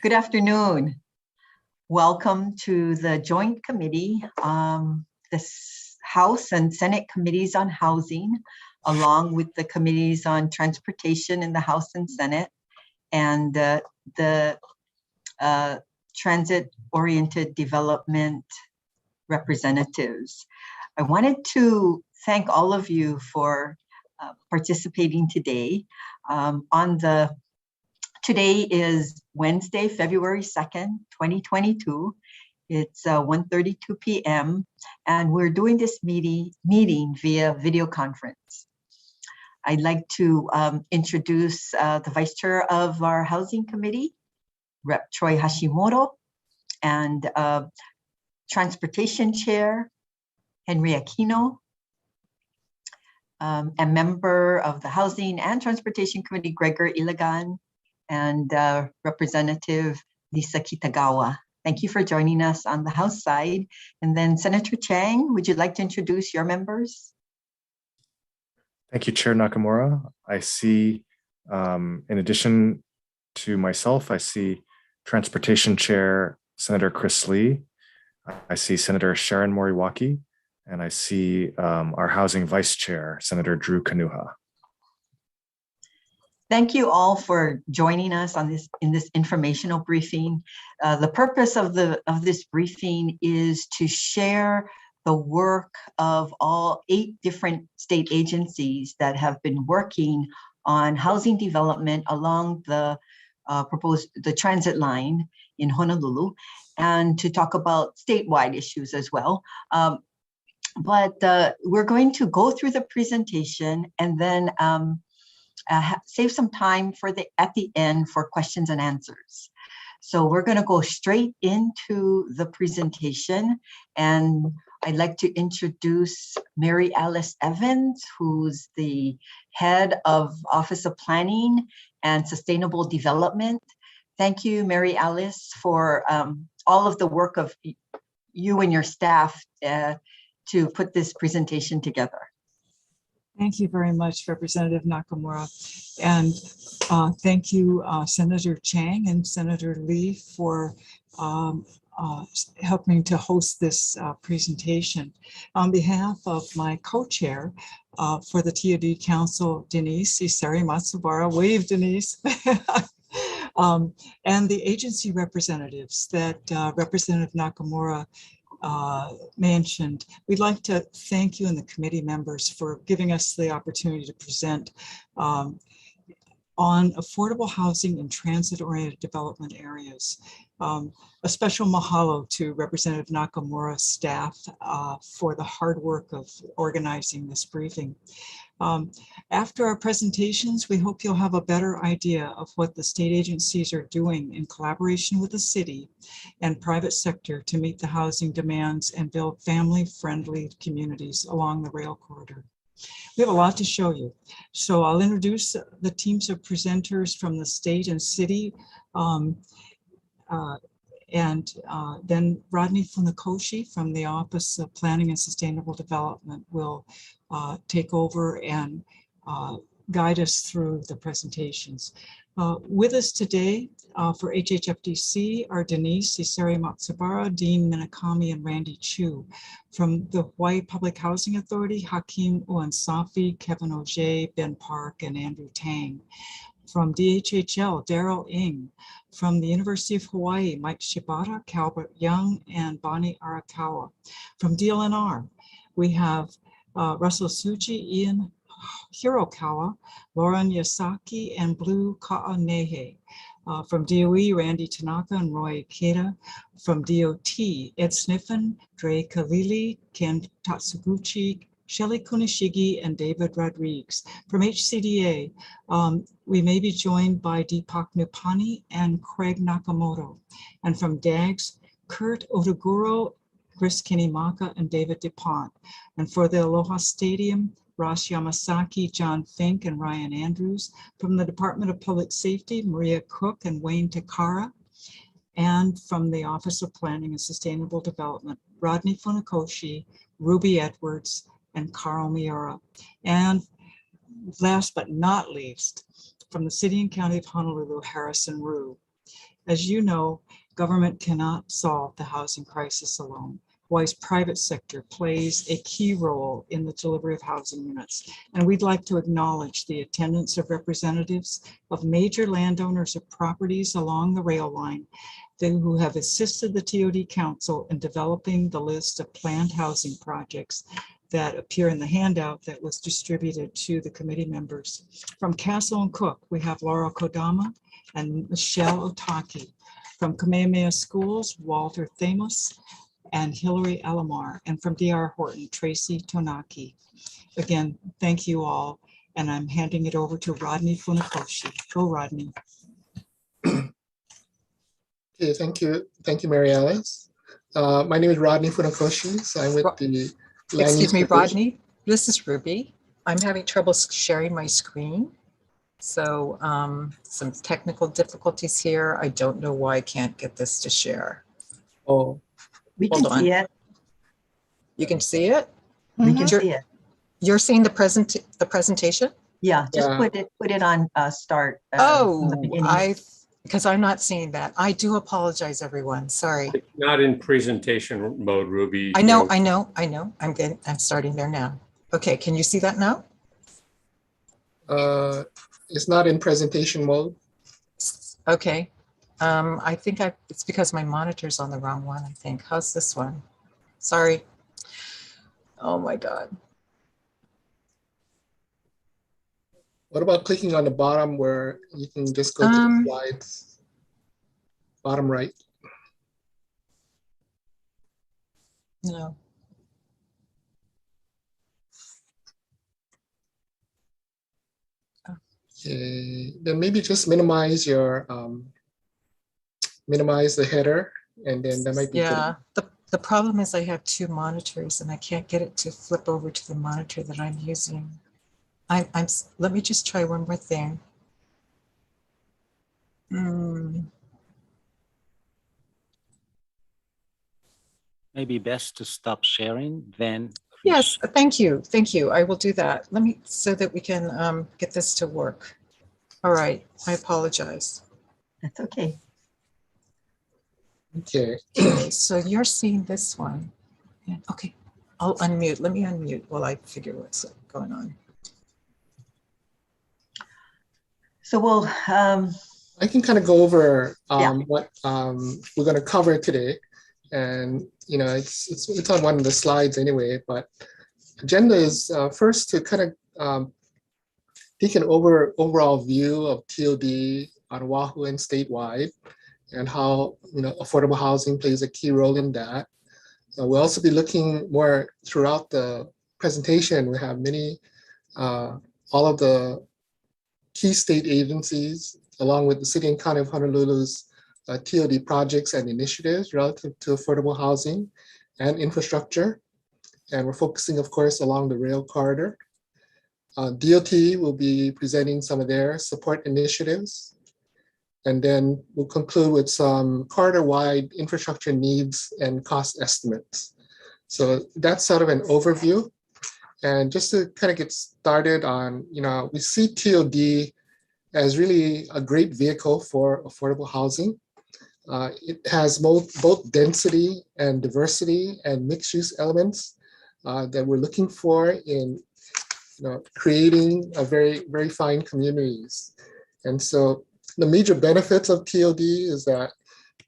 Good afternoon. Welcome to the Joint Committee, the House and Senate Committees on Housing, along with the Committees on Transportation in the House and Senate, and the Transit-Oriented Development representatives. I wanted to thank all of you for participating today. Today is Wednesday, February 2nd, 2022. It's 1:32 p.m. and we're doing this meeting via video conference. I'd like to introduce the Vice Chair of our Housing Committee, Rep. Troy Hashimoto, and Transportation Chair, Henry Aquino, a member of the Housing and Transportation Committee, Gregor Ilagan, and Representative Lisa Kitagawa. Thank you for joining us on the House side. And then Senator Chang, would you like to introduce your members? Thank you, Chair Nakamura. I see, in addition to myself, I see Transportation Chair Senator Chris Lee. I see Senator Sharon Moriwaki, and I see our Housing Vice Chair, Senator Drew Kanuha. Thank you all for joining us on in this informational briefing. The purpose of this briefing is to share the work of all 8 different state agencies that have been working on housing development along the transit line in Honolulu, and to talk about statewide issues as well. But we're going to go through the presentation and then save some time at the end for questions and answers. So we're going to go straight into the presentation, and I'd like to introduce Mary Alice Evans, who's the head of Office of Planning and Sustainable Development. Thank you, Mary Alice, for all of the work of you and your staff to put this presentation together. Thank you very much, Representative Nakamura. And thank you, Senator Chang and Senator Lee, for helping to host this presentation. On behalf of my co-chair for the TOD Council, Denise Isari Matsubara, wave Denise, and the agency representatives that Representative Nakamura mentioned, we'd like to thank you and the committee members for giving us the opportunity to present on affordable housing in transit-oriented development areas. A special mahalo to Representative Nakamura's staff for the hard work of organizing this briefing. After our presentations, we hope you'll have a better idea of what the state agencies are doing in collaboration with the city and private sector to meet the housing demands and build family-friendly communities along the rail corridor. We have a lot to show you. So I'll introduce the teams of presenters from the state and city, then Rodney Funakoshi from the Office of Planning and Sustainable Development will take over and guide us through the presentations. With us today for HHFDC are Denise Isari Matsubara, Dean Minakami, and Randy Chu. From the Hawaii Public Housing Authority, Hakeem Uansafi, Kevin Auger, Ben Park, and Andrew Tang. From DHHL, Daryl Ng. From the University of Hawaii, Mike Shibata, Calbert Young, and Bonnie Arakawa. From DLNR, we have Russell Suji, Ian Hirokawa, Lauren Yasaki, and Blue Ka'anehe. From DOE, Randy Tanaka and Roy Ikeda. From DOT, Ed Sniffen, Dre Kalili, Ken Tatsuguchi, Shelley Kunishigi, and David Rodriguez. From HCDA, we may be joined by Deepak Nupani and Craig Nakamoto. And from DAGS, Kurt Odoguro, Chris Kinimaka, and David DuPont. And for the Aloha Stadium, Ross Yamasaki, John Fink, and Ryan Andrews. From the Department of Public Safety, Maria Cook and Wayne Takara. And from the Office of Planning and Sustainable Development, Rodney Funakoshi, Ruby Edwards, and Carl Miura. And last but not least, from the City and County of Honolulu, Harrison Rue. As you know, government cannot solve the housing crisis alone. Hawaii's private sector plays a key role in the delivery of housing units, and we'd like to acknowledge the attendance of representatives of major landowners of properties along the rail line who have assisted the TOD Council in developing the list of planned housing projects that appear in the handout that was distributed to the committee members. From Castle and Cook, we have Laura Kodama and Michelle Otaki. From Kamehameha Schools, Walter Thamos and Hillary Alamar. And from DR Horton, Tracy Tonaki. Again, thank you all. And I'm handing it over to Rodney Funakoshi. Go, Rodney. Okay, thank you. Thank you, Mary Alice. My name is Rodney Funakoshi. So I'm with the Excuse me, Rodney. This is Ruby. I'm having trouble sharing my screen. So some technical difficulties here. I don't know why I can't get this to share. Oh, We can see it. You can see it? We can see it. You're seeing the presentation? Yeah, just Yeah. put it on start. From the beginning. Because I'm not seeing that. I do apologize, everyone. Sorry. It's not in presentation mode, Ruby. I know. I'm good. I'm starting there now. Okay, can you see that now? it's not in presentation mode. Okay. I think it's because my monitor's on the wrong one, I think. How's this one? Sorry. Oh my God. What about clicking on the bottom where you can just go to the slides? Bottom right. No. Okay, then maybe just minimize your minimize the header, and then that might be Yeah. The problem is I have two monitors and I can't get it to flip over to the monitor that I'm using. Let me just try one more thing. Maybe best to stop sharing, then. Yes, thank you. Thank you. I will do that. Let me, so that we can get this to work. All right, I apologize. That's okay. Okay. Okay, so you're seeing this one. Yeah, okay, I'll unmute. Let me unmute while I figure what's going on. So we'll. I can kind of go over Yeah. what we're going to cover today, and you know it's on one of the slides anyway. But agenda is first to kind of take an overall view of TOD on Oahu and statewide, and how affordable housing plays a key role in that. We'll also be looking more throughout the presentation. We have many, all of the key state agencies, along with the City and County of Honolulu's TOD projects and initiatives relative to affordable housing and infrastructure. And we're focusing, of course, along the rail corridor. DOT will be presenting some of their support initiatives. And then we'll conclude with some corridor-wide infrastructure needs and cost estimates. So that's sort of an overview. And just to kind of get started on, we see TOD as really a great vehicle for affordable housing. It has both density and diversity and mixed-use elements that we're looking for in creating a very fine communities. And so the major benefits of TOD is that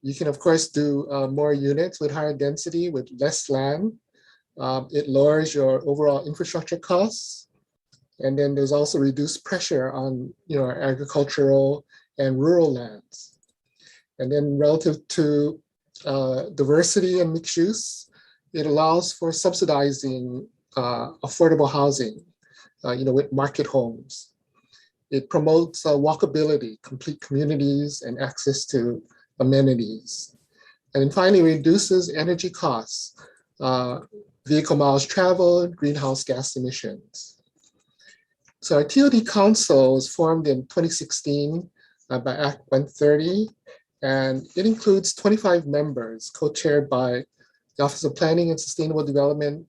you can, of course, do more units with higher density with less land. It lowers your overall infrastructure costs. And then there's also reduced pressure on our agricultural and rural lands. And then relative to diversity and mixed use, it allows for subsidizing affordable housing, with market homes. It promotes walkability, complete communities, and access to amenities. And then finally, reduces energy costs, vehicle miles traveled, greenhouse gas emissions. So our TOD Council was formed in 2016 by Act 130, and it includes 25 members, co-chaired by the Office of Planning and Sustainable Development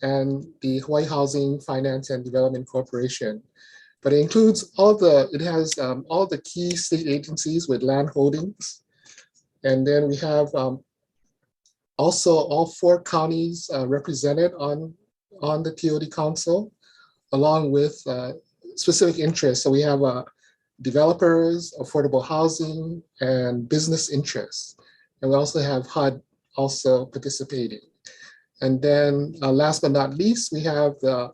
and the Hawaii Housing Finance and Development Corporation. but it includes it has all the key state agencies with land holdings. And then we have also all 4 counties represented on the TOD Council, along with specific interests. So we have developers, affordable housing, and business interests. And we also have HUD also participating. And then last but not least, we have the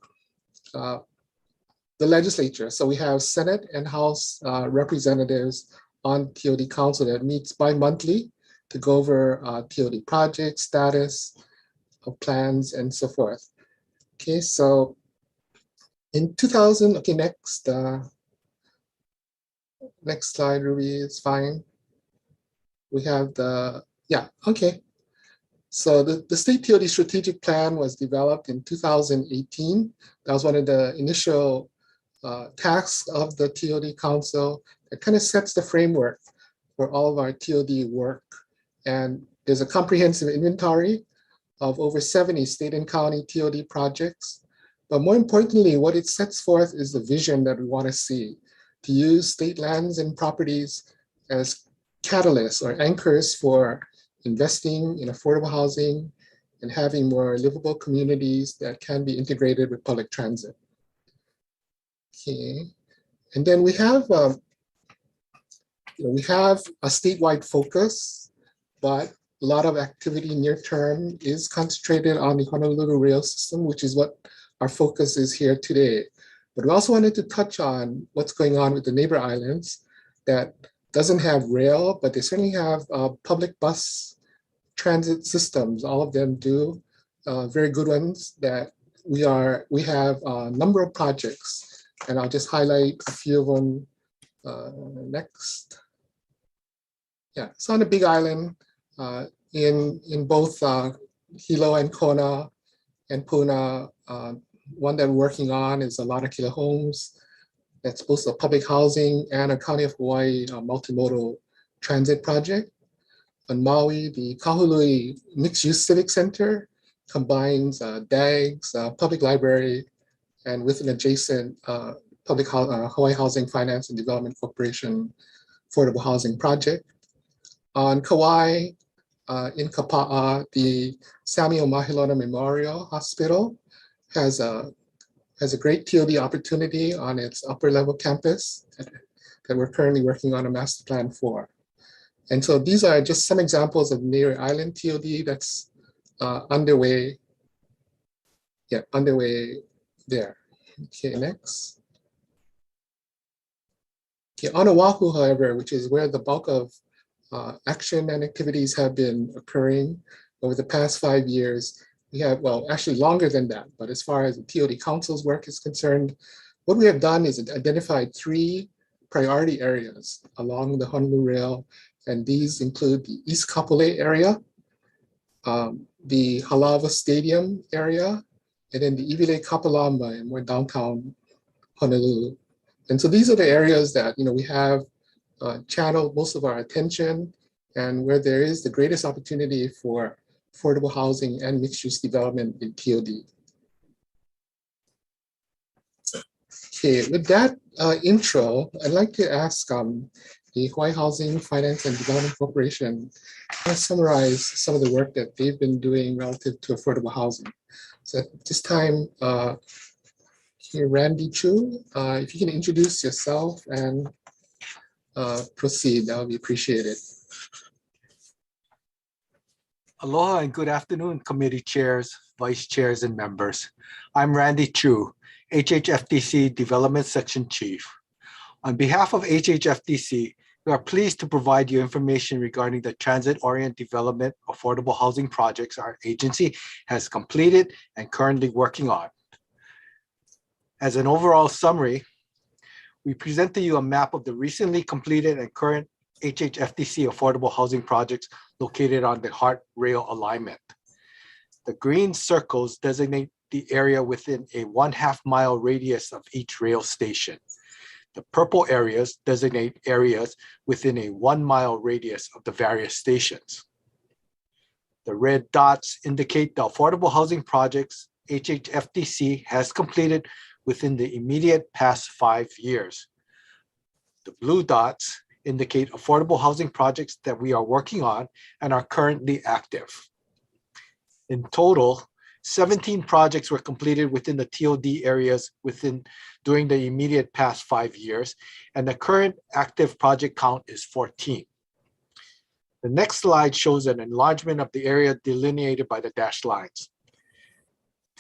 legislature. So we have Senate and House representatives on TOD Council that meets bi-monthly to go over TOD project status of plans and so forth. Okay, so in 2000, okay, next slide, Ruby, is fine. We have okay. So the state TOD strategic plan was developed in 2018. That was one of the initial tasks of the TOD Council. It kind of sets the framework for all of our TOD work. And there's a comprehensive inventory of over 70 state and county TOD projects. But more importantly, what it sets forth is the vision that we want to see, to use state lands and properties as catalysts or anchors for investing in affordable housing and having more livable communities that can be integrated with public transit. Okay, and then we have a statewide focus, but a lot of activity near term is concentrated on the Honolulu rail system, which is what our focus is here today. But we also wanted to touch on what's going on with the neighbor islands that doesn't have rail, but they certainly have public bus transit systems. All of them do, very good ones that we have a number of projects, and I'll just highlight a few of them next. Yeah, so on the Big Island, in both Hilo and Kona and Puna, one that we're working on is a Lanakila Homes. That's both a public housing and a County of Hawaii multimodal transit project. On Maui, the Kahului Mixed Use Civic Center combines DAGS, public library, and with an adjacent Hawaii Housing Finance and Development Corporation affordable housing project. On Kauai, in Kapa'a, the Samuel Mahilona Memorial Hospital has a great TOD opportunity on its upper level campus that we're currently working on a master plan for. And so these are just some examples of neighbor island TOD that's underway. Yeah, underway there. Okay, next. Okay, on Oahu, however, which is where the bulk of action and activities have been occurring over the past 5 years, we have, well, actually longer than that, but as far as the TOD Council's work is concerned, what we have done is identified 3 priority areas along the Honolulu Rail, and these include the East Kapolei area, the Halawa Stadium area, and then the Iwile Kapalama in more downtown Honolulu. And so these are the areas that we have channeled most of our attention, and where there is the greatest opportunity for affordable housing and mixed-use development in TOD. Okay, with that intro, I'd like to ask the Hawaii Housing Finance and Development Corporation to summarize some of the work that they've been doing relative to affordable housing. So at this time, Randy Chu, if you can introduce yourself and proceed, that would be appreciated. Aloha and good afternoon, committee chairs, vice chairs, and members. I'm Randy Chu, HHFDC Development Section Chief. On behalf of HHFDC, we are pleased to provide you information regarding the transit-oriented development affordable housing projects our agency has completed and currently working on. As an overall summary, we present to you a map of the recently completed and current HHFDC affordable housing projects located on the HART rail alignment. The green circles designate the area within a 1/2 mile radius of each rail station. The purple areas designate areas within a 1 mile radius of the various stations. The red dots indicate the affordable housing projects HHFDC has completed within the immediate past 5 years. The blue dots indicate affordable housing projects that we are working on and are currently active. In total, 17 projects were completed within the TOD areas during the immediate past 5 years, and the current active project count is 14. The next slide shows an enlargement of the area delineated by the dashed lines.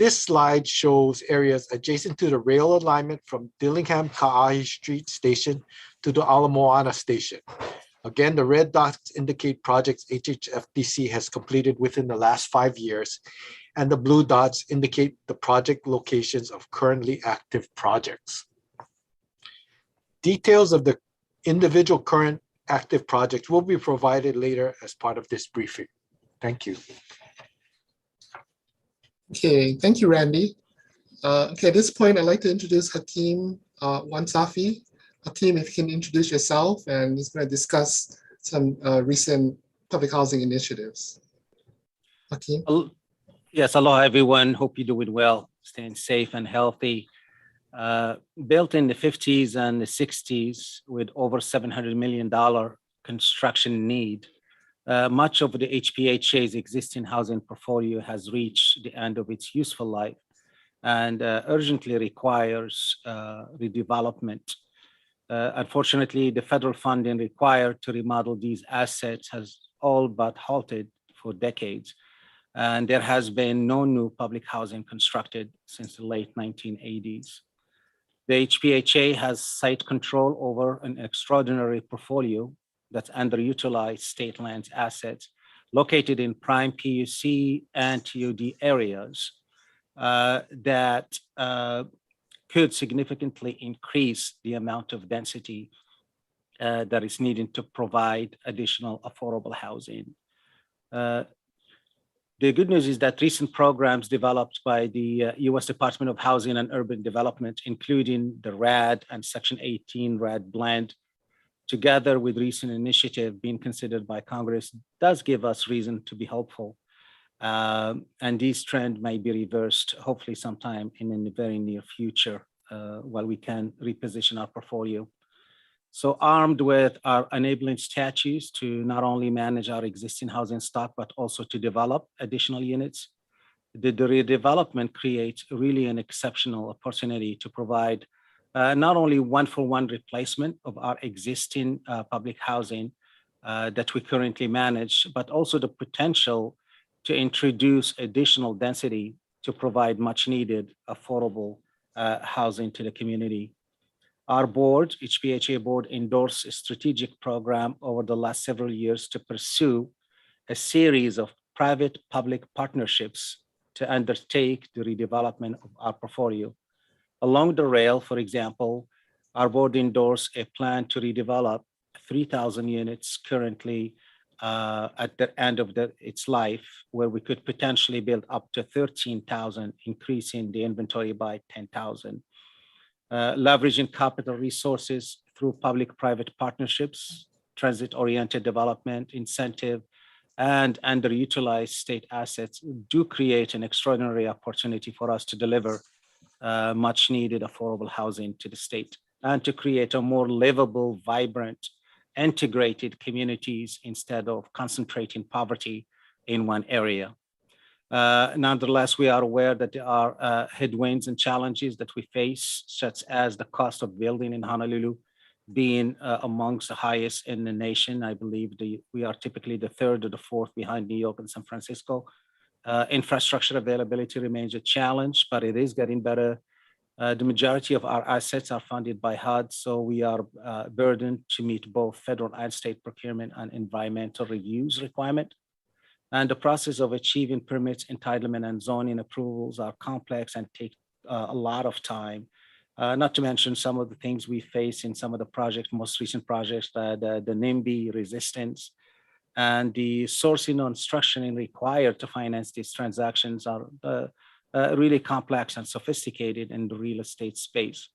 This slide shows areas adjacent to the rail alignment from Dillingham Ka'ahi Street Station to the Ala Moana Station. Again, the red dots indicate projects HHFDC has completed within the last 5 years, and the blue dots indicate the project locations of currently active projects. Details of the individual current active projects will be provided later as part of this briefing. Thank you. Okay, thank you, Randy. Okay, at this point, I'd like to introduce Hakeem Wansafi. Hakeem, if you can introduce yourself, and he's going to discuss some recent public housing initiatives. Hakeem? Yes, aloha everyone. Hope you're doing well, staying safe and healthy. Built in the 50s and the 60s with over $700 million construction need, much of the HPHA's existing housing portfolio has reached the end of its useful life and urgently requires redevelopment. Unfortunately, the federal funding required to remodel these assets has all but halted for decades, and there has been no new public housing constructed since the late 1980s. The HPHA has site control over an extraordinary portfolio that's underutilized state land assets located in prime PUC and TOD areas that could significantly increase the amount of density that is needed to provide additional affordable housing. The good news is that recent programs developed by the U.S. Department of Housing and Urban Development, including the RAD and Section 18 RAD blend, together with recent initiative being considered by Congress, does give us reason to be hopeful. And this trend may be reversed, hopefully sometime in the very near future, while we can reposition our portfolio. So armed with our enabling statutes to not only manage our existing housing stock, but also to develop additional units, the redevelopment creates really an exceptional opportunity to provide not only one-for-one replacement of our existing public housing that we currently manage, but also the potential to introduce additional density to provide much needed affordable housing to the community. Our board, HPHA board, endorsed a strategic program over the last several years to pursue a series of private-public partnerships to undertake the redevelopment of our portfolio. Along the rail, for example, our board endorsed a plan to redevelop 3,000 units currently at the end of its life, where we could potentially build up to 13,000, increasing the inventory by 10,000. Leveraging capital resources through public-private partnerships, transit-oriented development, incentive, and underutilized state assets do create an extraordinary opportunity for us to deliver much needed affordable housing to the state and to create a more livable, vibrant, integrated communities instead of concentrating poverty in one area. Nonetheless, we are aware that there are headwinds and challenges that we face, such as the cost of building in Honolulu being amongst the highest in the nation. I believe we are typically the third or the fourth behind New York and San Francisco. Infrastructure availability remains a challenge, but it is getting better. The majority of our assets are funded by HUD, so we are burdened to meet both federal and state procurement and environmental reviews requirement. And the process of achieving permits, entitlement, and zoning approvals are complex and take a lot of time. Not to mention some of the things we face in some of the projects, most recent projects, the NIMBY resistance, and the sourcing and structuring required to finance these transactions are really complex and sophisticated in the real estate space.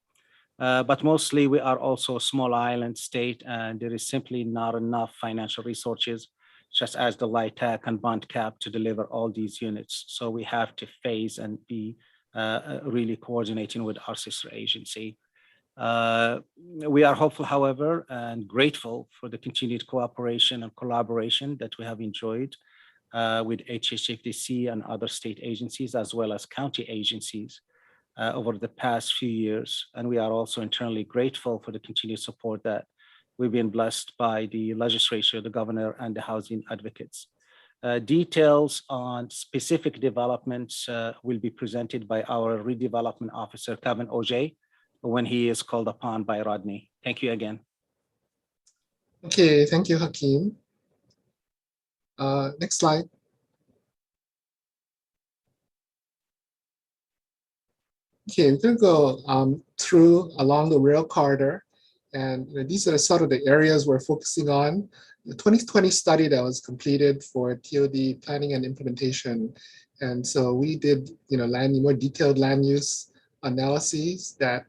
But mostly we are also a small island state, and there is simply not enough financial resources, just as the LIHTC and bond cap, to deliver all these units. So we have to phase and be really coordinating with our sister agency. We are hopeful, however, and grateful for the continued cooperation and collaboration that we have enjoyed with HHFDC and other state agencies, as well as county agencies over the past few years. And we are also internally grateful for the continued support that we've been blessed by the legislature, the governor, and the housing advocates. Details on specific developments will be presented by our redevelopment officer, Kevin Oj, when he is called upon by Rodney. Thank you again. Okay, thank you, Hakeem. Next slide. Okay, we're going to go through along the rail corridor, and these are sort of the areas we're focusing on. The 2020 study that was completed for TOD planning and implementation, and so we did, more detailed land use analyses that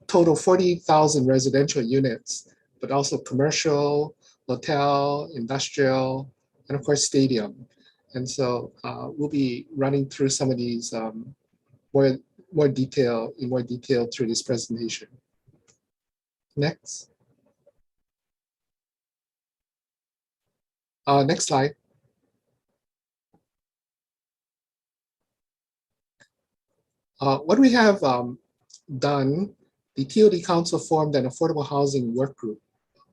total 40,000 residential units, but also commercial, hotel, industrial, and of course stadium. And so we'll be running through some of these in more detail through this presentation. Next. Next slide. What we have done, the TOD Council formed an affordable housing work group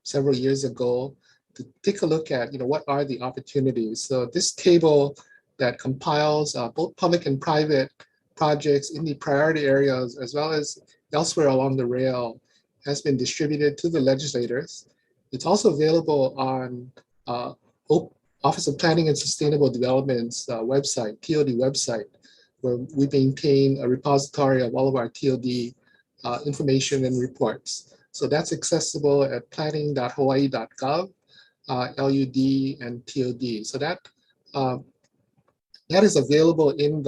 several years ago to take a look at, what are the opportunities. So this table that compiles both public and private projects in the priority areas as well as elsewhere along the rail has been distributed to the legislators. It's also available on Office of Planning and Sustainable Development's website, TOD website, where we maintain a repository of all of our TOD information and reports. So that's accessible at planning.hawaii.gov, LUD, and TOD. So that is available in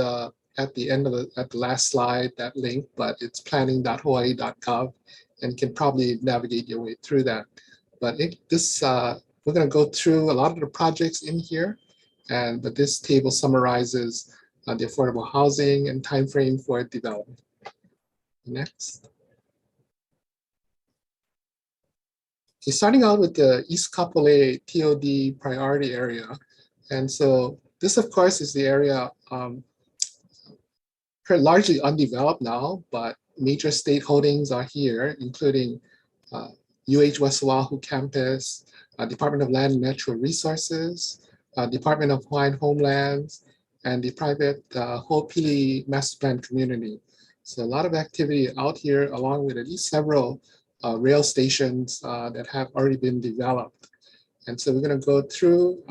at the last slide, that link, but it's planning.hawaii.gov, and can probably navigate your way through that. But we're going to go through a lot of the projects in here, but this table summarizes the affordable housing and timeframe for development. Next. Okay, starting out with the East Kapolei TOD priority area. And so this, of course, is the area largely undeveloped now, but major state holdings are here, including UH West Oahu campus, Department of Land and Natural Resources, Department of Hawaiian Homelands, and the private Ho'opili Master Plan community. So a lot of activity out here, along with at least several rail stations that have already been developed. And so we're going to go through,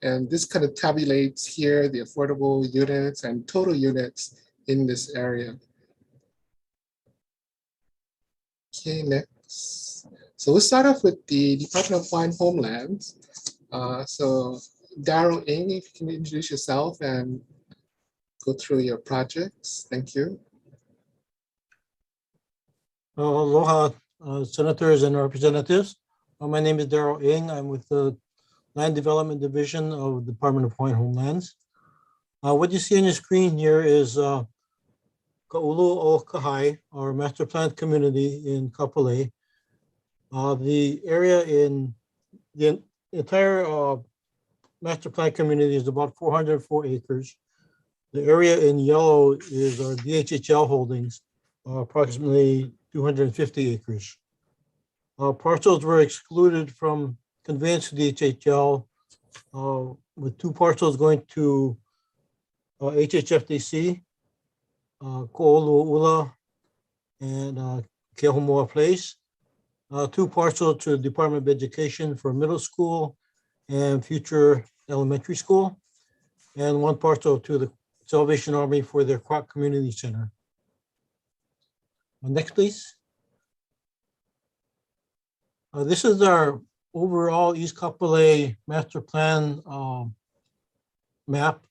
and this kind of tabulates here the affordable units and total units in this area. Okay, next. So we'll start off with the Department of Hawaiian Homelands. So Darryl Ng, if you can introduce yourself and go through your projects. Thank you. Aloha, senators and representatives. My name is Darryl Ng. I'm with the Land Development Division of the Department of Hawaiian Homelands. What you see on your screen here is Ka'ulu o Kahai, our master plan community in Kapolei. The area in the entire master plan community is about 404 acres. The area in yellow is our DHHL holdings, approximately 250 acres. Parcels were excluded from conveyance to DHHL, with 2 parcels going to HHFDC, Ko'olu'ula, and Kehomoa Place. 2 parcels to the Department of Education for middle school and future elementary school, and 1 parcel to the Salvation Army for their Croc Community Center. Next, please. This is our overall East Kapolei master plan map.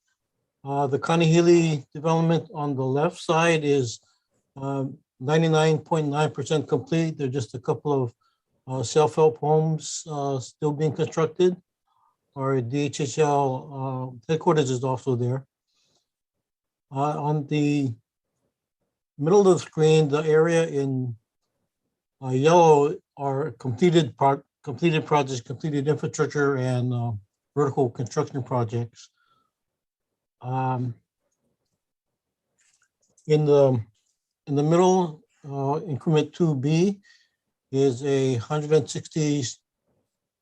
The Kanehili development on the left side is 99.9% complete. There are just a couple of self-help homes still being constructed. Our DHHL headquarters is also there. On the middle of the screen, the area in yellow are completed projects, completed infrastructure and vertical construction projects. In the middle, increment 2B is a 160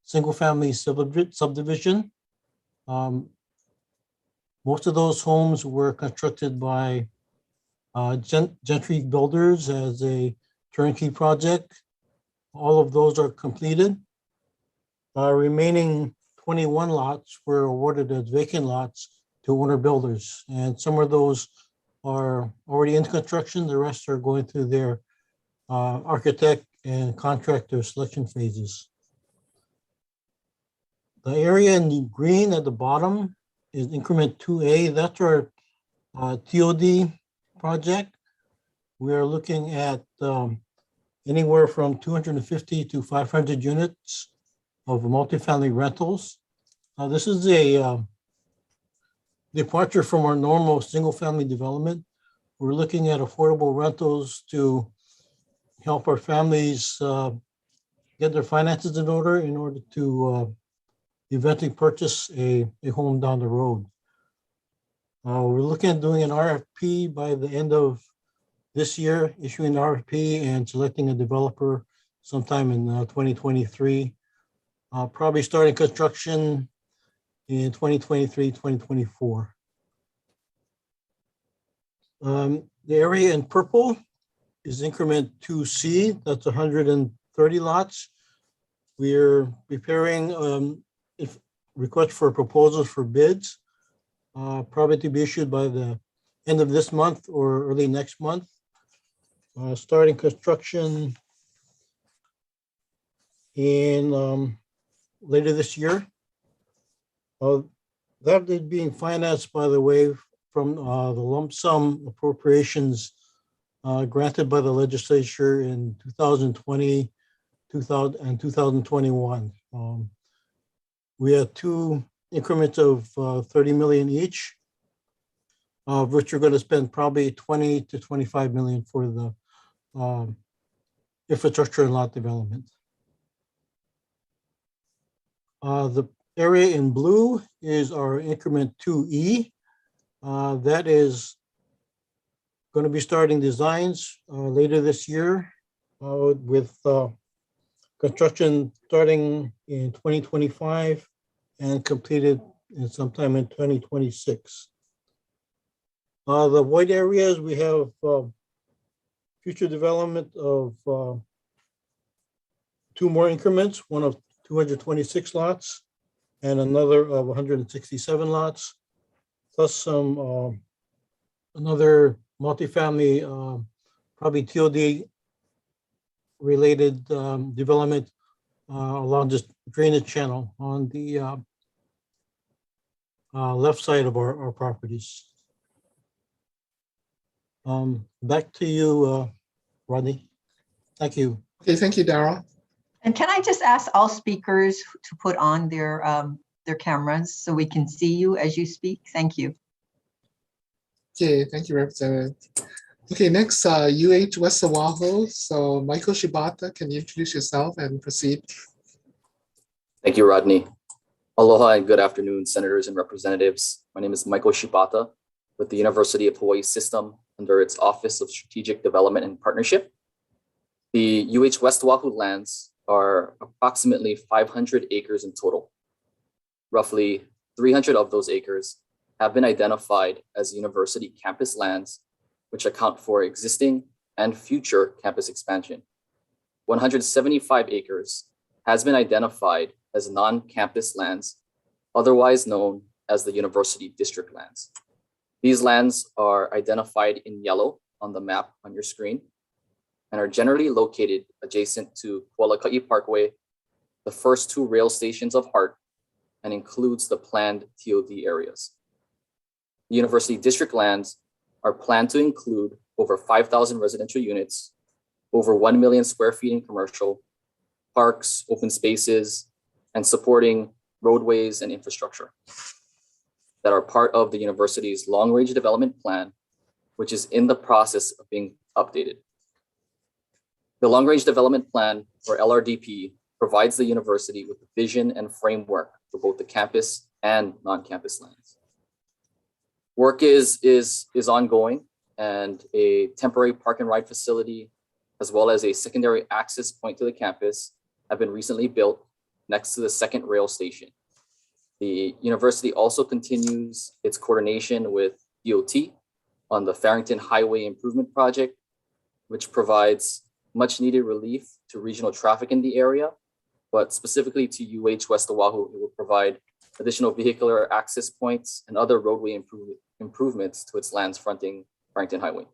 single-family subdivision. Most of those homes were constructed by Gentry Builders as a turnkey project. All of those are completed. Remaining 21 lots were awarded as vacant lots to owner builders, and some of those are already in construction. The rest are going through their architect and contractor selection phases. The area in green at the bottom is increment 2A. That's our TOD project. We are looking at anywhere from 250 to 500 units of multifamily rentals. This is a departure from our normal single-family development. We're looking at affordable rentals to help our families get their finances in order to eventually purchase a home down the road. We're looking at doing an RFP by the end of this year, issuing an RFP and selecting a developer sometime in 2023. Probably starting construction in 2023, 2024. The area in purple is increment 2C. That's 130 lots. We're preparing request for proposals for bids, probably to be issued by the end of this month or early next month. Starting construction in later this year. That is being financed, by the way, from the lump sum appropriations granted by the legislature in 2020 and 2021. We had two increments of 30 million each, of which we're going to spend probably 20 to 25 million for the infrastructure and lot development. The area in blue is our increment 2E. That is going to be starting designs later this year with construction starting in 2025 and completed in sometime in 2026. The white areas, we have future development of two more increments, one of 226 lots and another of 167 lots, plus some another multifamily, probably TOD related development along this drainage channel on the left side of our properties. Back to you, Rodney. Thank you. Okay, thank you, Darryl. And can I just ask all speakers to put on their cameras so we can see you as you speak? Thank you. Okay, thank you, Representative. Okay, next, West Oahu. So Michael Shibata, can you introduce yourself and proceed? Thank you, Rodney. Aloha and good afternoon, senators and representatives. My name is Michael Shibata with the University of Hawaii System under its Office of Strategic Development and Partnership. The West Oahu lands are approximately 500 acres in total. Roughly 300 of those acres have been identified as university campus lands, which account for existing and future campus expansion. 175 acres has been identified as non-campus lands, otherwise known as the university district lands. These lands are identified in yellow on the map on your screen and are generally located adjacent to Kualaka'i Parkway, the first two rail stations of HART, and includes the planned TOD areas. The university district lands are planned to include over 5,000 residential units, over 1 million square feet in commercial, parks, open spaces, and supporting roadways and infrastructure. that are part of the university's long-range development plan, which is in the process of being updated. The long-range development plan, or LRDP, provides the university with the vision and framework for both the campus and non-campus lands. Work is ongoing, and a temporary park and ride facility, as well as a secondary access point to the campus, have been recently built next to the second rail station. The university also continues its coordination with DOT on the Farrington Highway Improvement Project, which provides much needed relief to regional traffic in the area, but specifically to UH West Oahu, it will provide additional vehicular access points and other roadway improvements to its lands fronting Farrington Highway.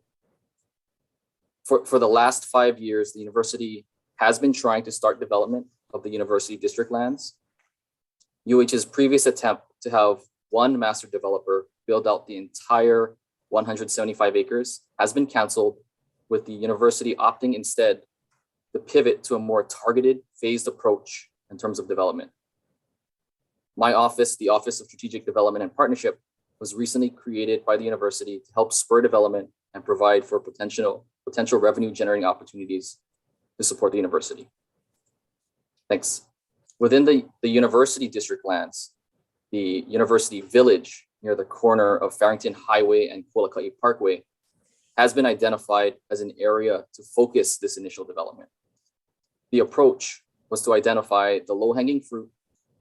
For the last 5 years, the university has been trying to start development of the university district lands. UH's previous attempt to have one master developer build out the entire 175 acres has been canceled, with the university opting instead to pivot to a more targeted, phased approach in terms of development. My office, the Office of Strategic Development and Partnership, was recently created by the university to help spur development and provide for potential revenue generating opportunities to support the university. Thanks. Within the university district lands, the University Village near the corner of Farrington Highway and Kualakai Parkway has been identified as an area to focus this initial development. The approach was to identify the low-hanging fruit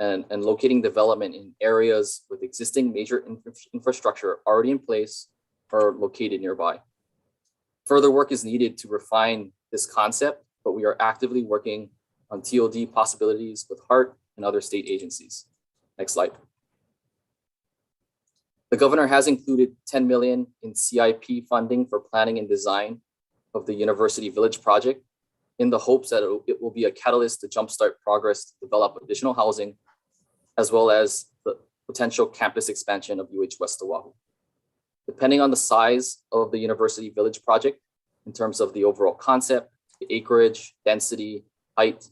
and locating development in areas with existing major infrastructure already in place or located nearby. Further work is needed to refine this concept, but we are actively working on TOD possibilities with HART and other state agencies. Next slide. The governor has included $10 million in CIP funding for planning and design of the University Village project in the hopes that it will be a catalyst to jumpstart progress to develop additional housing, as well as the potential campus expansion of UH West Oahu. Depending on the size of the University Village project, in terms of the overall concept, the acreage, density, height,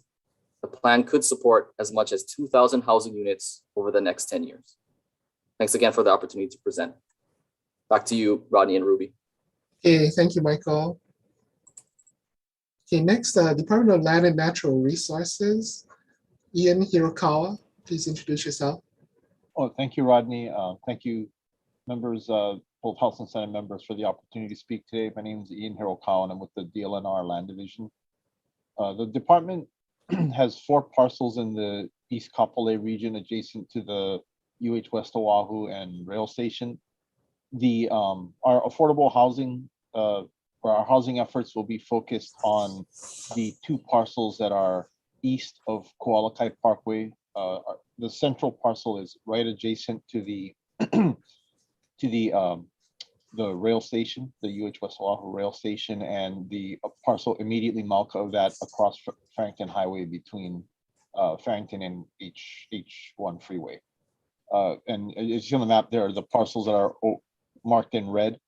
the plan could support as much as 2,000 housing units over the next 10 years. Thanks again for the opportunity to present. Back to you, Rodney and Ruby. Okay, thank you, Michael. Okay, next, Department of Land and Natural Resources. Ian Hirokawa, please introduce yourself. Oh, thank you, Rodney. Thank you, members, both House and Senate members, for the opportunity to speak today. My name is Ian Hirokawa, and I'm with the DLNR Land Division. The department has 4 parcels in the East Kapolei region adjacent to the UH West Oahu and rail station. Our affordable housing, our housing efforts will be focused on the 2 parcels that are east of Kualakai Parkway. The central parcel is right adjacent to the the rail station, the UH West Oahu rail station, and the parcel immediately malka of that across Farrington Highway between Farrington and H1 freeway. And as you see on the map, there are the parcels that are marked in red.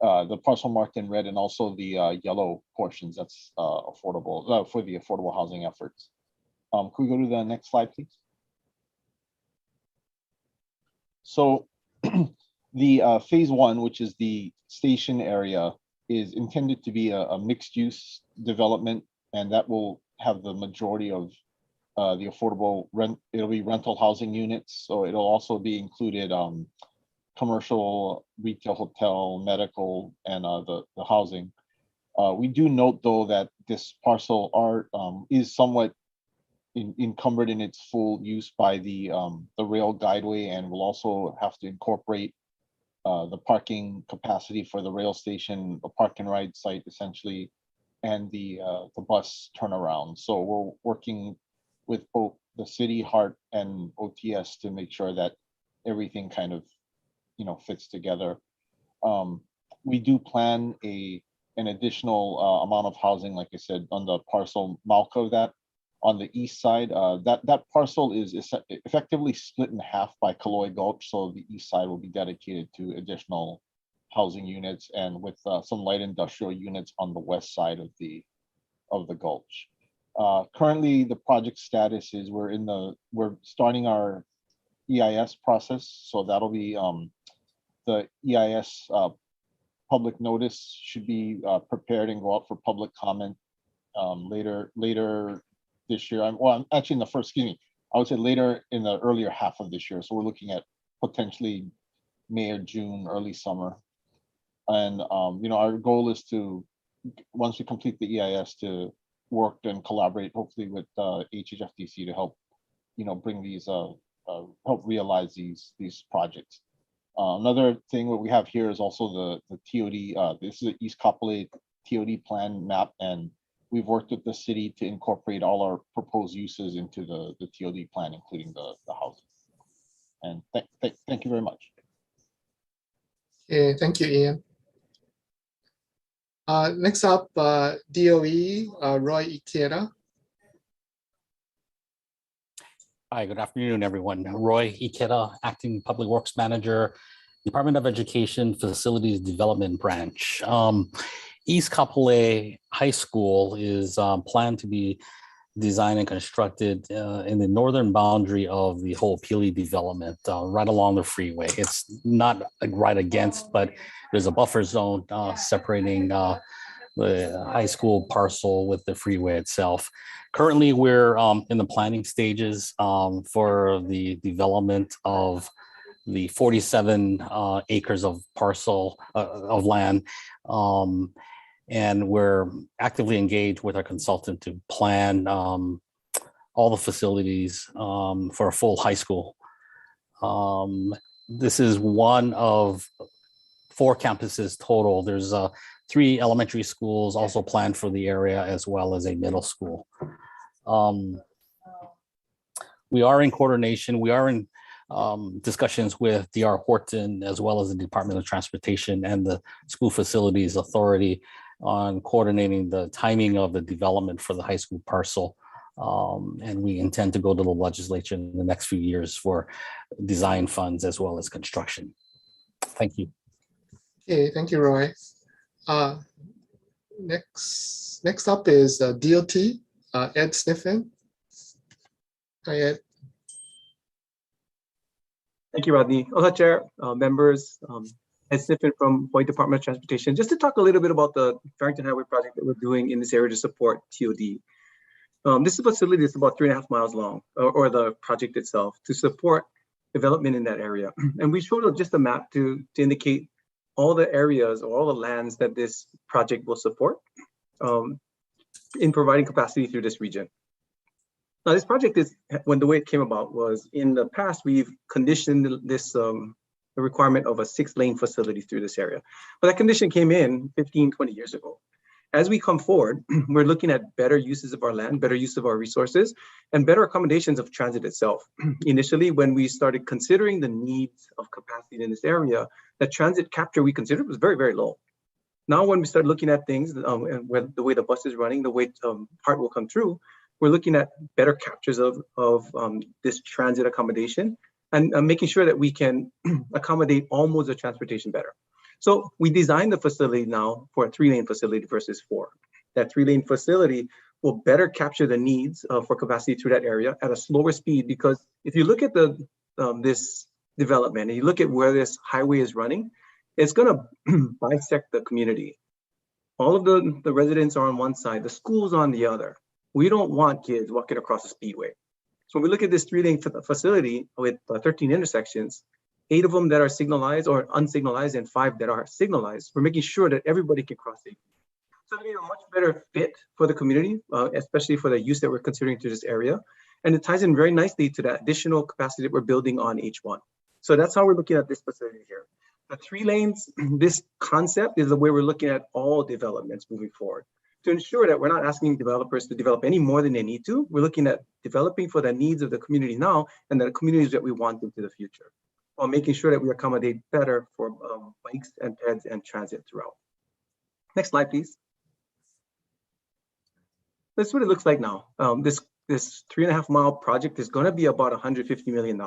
The parcel marked in red, and also the yellow portions that's affordable for the affordable housing efforts. Could we go to the next slide, please? So the phase 1, which is the station area, is intended to be a mixed use development, and that will have the majority of the affordable rent. It'll be rental housing units, so it'll also be included commercial, retail, hotel, medical, and the housing. We do note, though, that this parcel is somewhat encumbered in its full use by the rail guideway, and will also have to incorporate the parking capacity for the rail station, a park and ride site essentially, and the bus turnaround. So we're working with both the city, HART, and OTS to make sure that everything kind of fits together. We do plan an additional amount of housing, like I said, on the parcel malka of that. On the east side, that parcel is effectively split in half by Kaloi Gulch, so the east side will be dedicated to additional housing units, and with some light industrial units on the west side of the gulch. Currently, the project status is we're starting our EIS process. So that'll be the EIS public notice should be prepared and go out for public comment later this year. Well, actually in the first, excuse me, I would say later in the earlier half of this year. So we're looking at potentially May or June, early summer. And you know, our goal is to, once we complete the EIS, to work and collaborate hopefully with HHFDC to help, you know, bring these help realize these projects. Another thing that we have here is also the TOD. This is an East Kapolei TOD plan map, and we've worked with the city to incorporate all our proposed uses into the TOD plan, including the housing. And thank you very much. Okay, thank you, Ian. Next up, DOE, Roy Ikeda. Hi, good afternoon, everyone. Roy Ikeda, Acting Public Works Manager, Department of Education Facilities Development Branch. East Kapolei High School is planned to be designed and constructed in the northern boundary of the whole Pili development, right along the freeway. It's not right against, but there's a buffer zone separating the high school parcel with the freeway itself. Currently, we're in the planning stages for the development of the 47 acres of parcel of land. And we're actively engaged with our consultant to plan all the facilities for a full high school. This is one of 4 campuses total. There's 3 elementary schools also planned for the area, as well as a middle school. We are in coordination. We are in discussions with DR Horton, as well as the Department of Transportation and the School Facilities Authority on coordinating the timing of the development for the high school parcel. And we intend to go to the legislature in the next few years for design funds as well as construction. Thank you. Okay, thank you, Roy. Next up is DOT, Ed Sniffen. Hi, Ed. Thank you, Rodney. Aloha, Chair, members, Ed Sniffen from Hawaii Department of Transportation. Just to talk a little bit about the Farrington Highway project that we're doing in this area to support TOD. This is a facility that's about 3.5 miles long, or the project itself, to support development in that area. And we showed just a map to indicate all the areas or all the lands that this project will support in providing capacity through this region. Now, this project is, when the way it came about was, in the past, we've conditioned this the requirement of a 6-lane facility through this area. But that condition came in 15, 20 years ago. As we come forward, we're looking at better uses of our land, better use of our resources, and better accommodations of transit itself. Initially, when we started considering the needs of capacity in this area, the transit capture we considered was very, very low. Now, when we start looking at things, and the way the bus is running, the way part will come through, we're looking at better captures of this transit accommodation and making sure that we can accommodate all modes of transportation better. So we designed the facility now for a 3-lane facility versus 4. That 3-lane facility will better capture the needs for capacity through that area at a slower speed, because if you look at this development and you look at where this highway is running, it's going to bisect the community. All of the residents are on one side, the school's on the other. We don't want kids walking across the speedway. So when we look at this 3-lane facility with 13 intersections, 8 of them that are signalized or unsignalized and 5 that are signalized, we're making sure that everybody can cross safely. So it'll be a much better fit for the community, especially for the use that we're considering to this area. And it ties in very nicely to that additional capacity that we're building on H1. So that's how we're looking at this facility here. The 3 lanes, this concept is the way we're looking at all developments moving forward, to ensure that we're not asking developers to develop any more than they need to. We're looking at developing for the needs of the community now and the communities that we want into the future, while making sure that we accommodate better for bikes and peds and transit throughout. Next slide, please. That's what it looks like now. This 3.5 mile project is going to be about $150 million.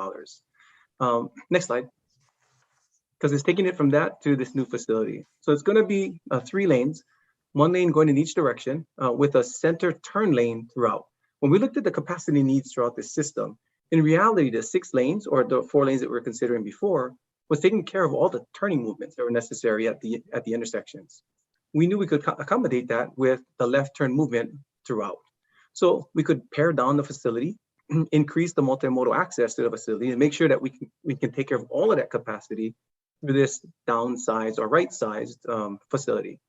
Next slide. Because it's taking it from that to this new facility. So it's going to be 3 lanes, 1 lane going in each direction with a center turn lane throughout. When we looked at the capacity needs throughout this system, In reality, the 6 lanes or the 4 lanes that we were considering before was taking care of all the turning movements that were necessary at the intersections. We knew we could accommodate that with the left turn movement throughout. So we could pare down the facility, increase the multimodal access to the facility, and make sure that we can take care of all of that capacity through this downsized or right-sized facility.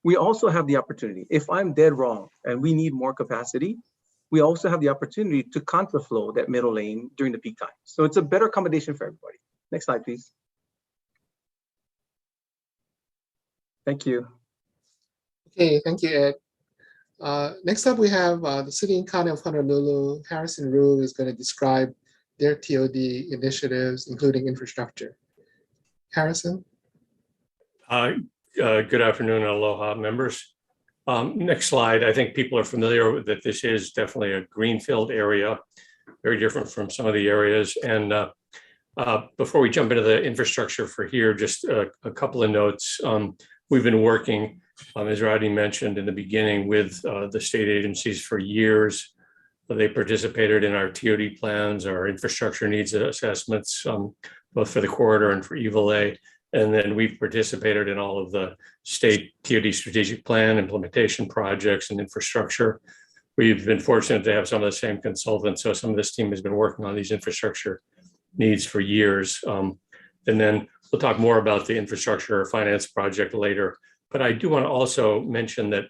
We also have the opportunity, if I'm dead wrong and we need more capacity, we also have the opportunity to contraflow that middle lane during the peak time. So it's a better accommodation for everybody. Next slide, please. Thank you. Okay, thank you, Ed. Next up, we have the City and County of Honolulu. Harrison Rue is going to describe their TOD initiatives, including infrastructure. Harrison? Good afternoon, aloha members. Next slide. I think people are familiar with that this is definitely a greenfield area, very different from some of the areas. And before we jump into the infrastructure for here, just a couple of notes. We've been working, as Rodney mentioned in the beginning, with the state agencies for years. They participated in our TOD plans, our infrastructure needs assessments, both for the corridor and for EVA. And then we've participated in all of the state TOD strategic plan implementation projects and infrastructure. We've been fortunate to have some of the same consultants. So some of this team has been working on these infrastructure needs for years. And then we'll talk more about the infrastructure finance project later. But I do want to also mention that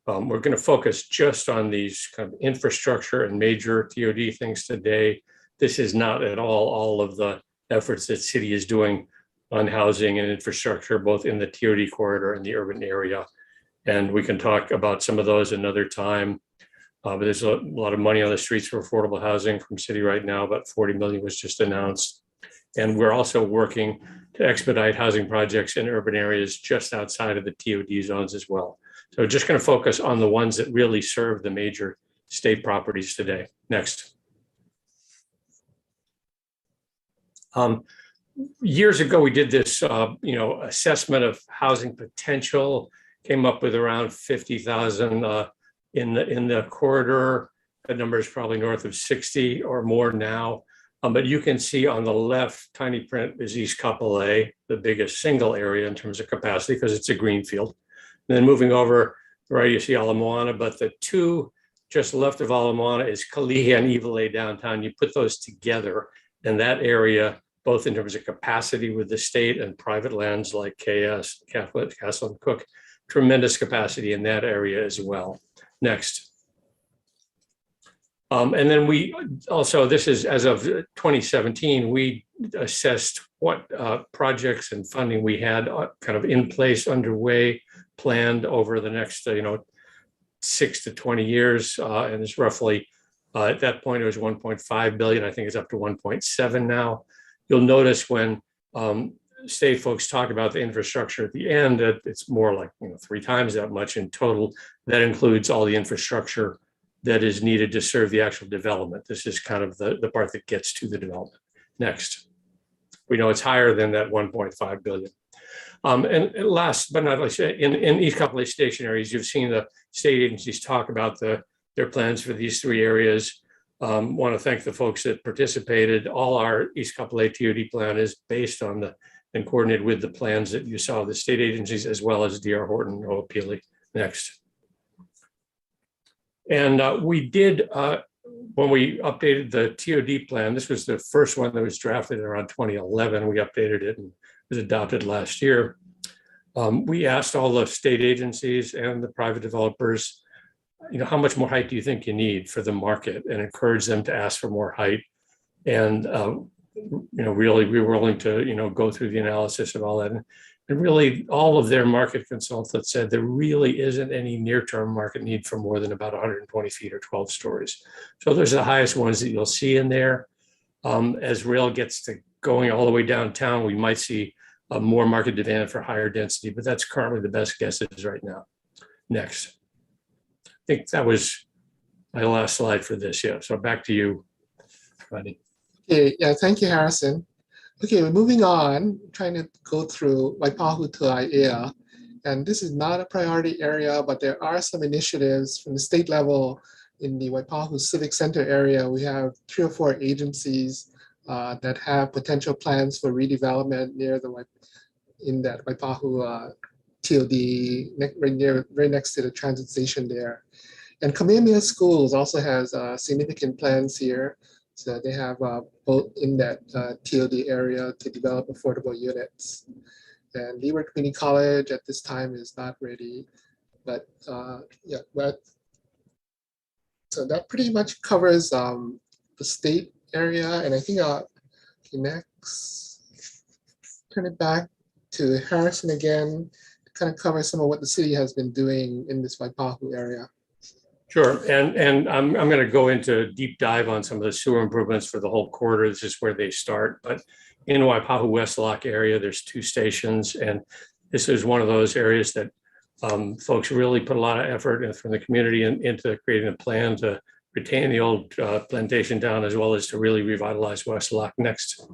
we're going to focus just on these kind of infrastructure and major TOD things today. This is not at all of the efforts that city is doing on housing and infrastructure, both in the TOD corridor and the urban area. And we can talk about some of those another time. But there's a lot of money on the streets for affordable housing from city right now. About 40 million was just announced. And we're also working to expedite housing projects in urban areas just outside of the TOD zones as well. So just going to focus on the ones that really serve the major state properties today. Next. Years ago, we did this, assessment of housing potential, came up with around 50,000 in the corridor. That number is probably north of 60 or more now. But you can see on the left, tiny print is East Kapolei, the biggest single area in terms of capacity because it's a greenfield. And then moving over, right, you see Ala Moana, but the two just left of Ala Moana is Kalihi and Iwalei downtown. You put those together, and that area, both in terms of capacity with the state and private lands like KS, Castle and Cook, tremendous capacity in that area as well. Next. And then we also, this is as of 2017, we assessed what projects and funding we had kind of in place, underway, planned over the next, 6 to 20 years. And it's roughly, at that point, it was 1.5 billion. I think it's up to 1.7 now. You'll notice when state folks talk about the infrastructure at the end, it's more like 3 times that much in total. That includes all the infrastructure that is needed to serve the actual development. This is kind of the part that gets to the development. Next. We know it's higher than that 1.5 billion. And last but not least, in East Kapolei station areas, you've seen the state agencies talk about their plans for these 3 areas. Want to thank the folks that participated. All our East Kapolei TOD plan is based on and coordinated with the plans that you saw, the state agencies, as well as DR Horton and Ho'opili. Next. And we did, when we updated the TOD plan, this was the first one that was drafted around 2011. We updated it and it was adopted last year. We asked all the state agencies and the private developers, how much more height do you think you need for the market, and encourage them to ask for more height. And, really we were willing to, go through the analysis of all that. And really all of their market consultants said there really isn't any near-term market need for more than about 120 feet or 12 stories. So those are the highest ones that you'll see in there. As rail gets to going all the way downtown, we might see more market demand for higher density, but that's currently the best guesses right now. Next. I think that was my last slide for this. Yeah, so back to you, Rodney. Okay, yeah, thank you, Harrison. Okay, we're moving on, trying to go through Waipahu to Aiea. And this is not a priority area, but there are some initiatives from the state level in the Waipahu Civic Center area, we have 3 or 4 agencies that have potential plans for redevelopment near in that Waipahu TOD, very next to the transit station there. And Kamehameha Schools also has significant plans here. So they have both in that TOD area to develop affordable units. And Leeward Community College at this time is not ready, but yeah, so that pretty much covers the state area. And I think next, turn it back to Harrison again, to kind of cover some of what the city has been doing in this Waipahu area. Sure, and I'm going to go into a deep dive on some of the sewer improvements for the whole corridor. This is where they start, but in Waipahu West Lock area, there's 2 stations, and this is one of those areas that folks really put a lot of effort from the community into creating a plan to retain the old plantation town, as well as to really revitalize West Lock. Next.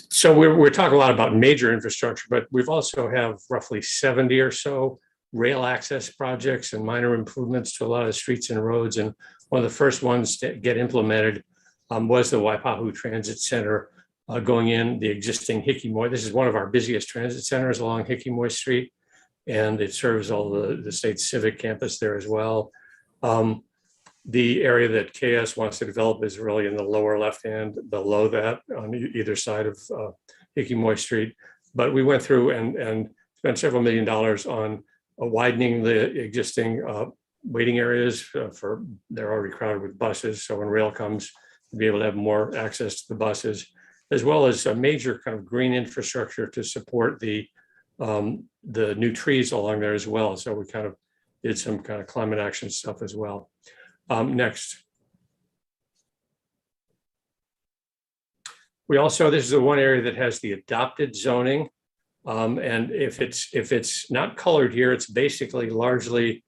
So we're talking a lot about major infrastructure, but we've also have roughly 70 or so rail access projects and minor improvements to a lot of streets and roads. And one of the first ones to get implemented was the Waipahu Transit Center going in the existing Hikimoy. This is one of our busiest transit centers along Hikimoy Street, and it serves all the state civic campus there as well. The area that KS wants to develop is really in the lower left hand, below that on either side of Hikimoy Street. But we went through and spent several $1 million on widening the existing waiting areas they're already crowded with buses. So when rail comes, to be able to have more access to the buses, as well as a major kind of green infrastructure to support the new trees along there as well. So we kind of did some kind of climate action stuff as well. Next. We also, this is the one area that has the adopted zoning. And if it's not colored here, it's basically largely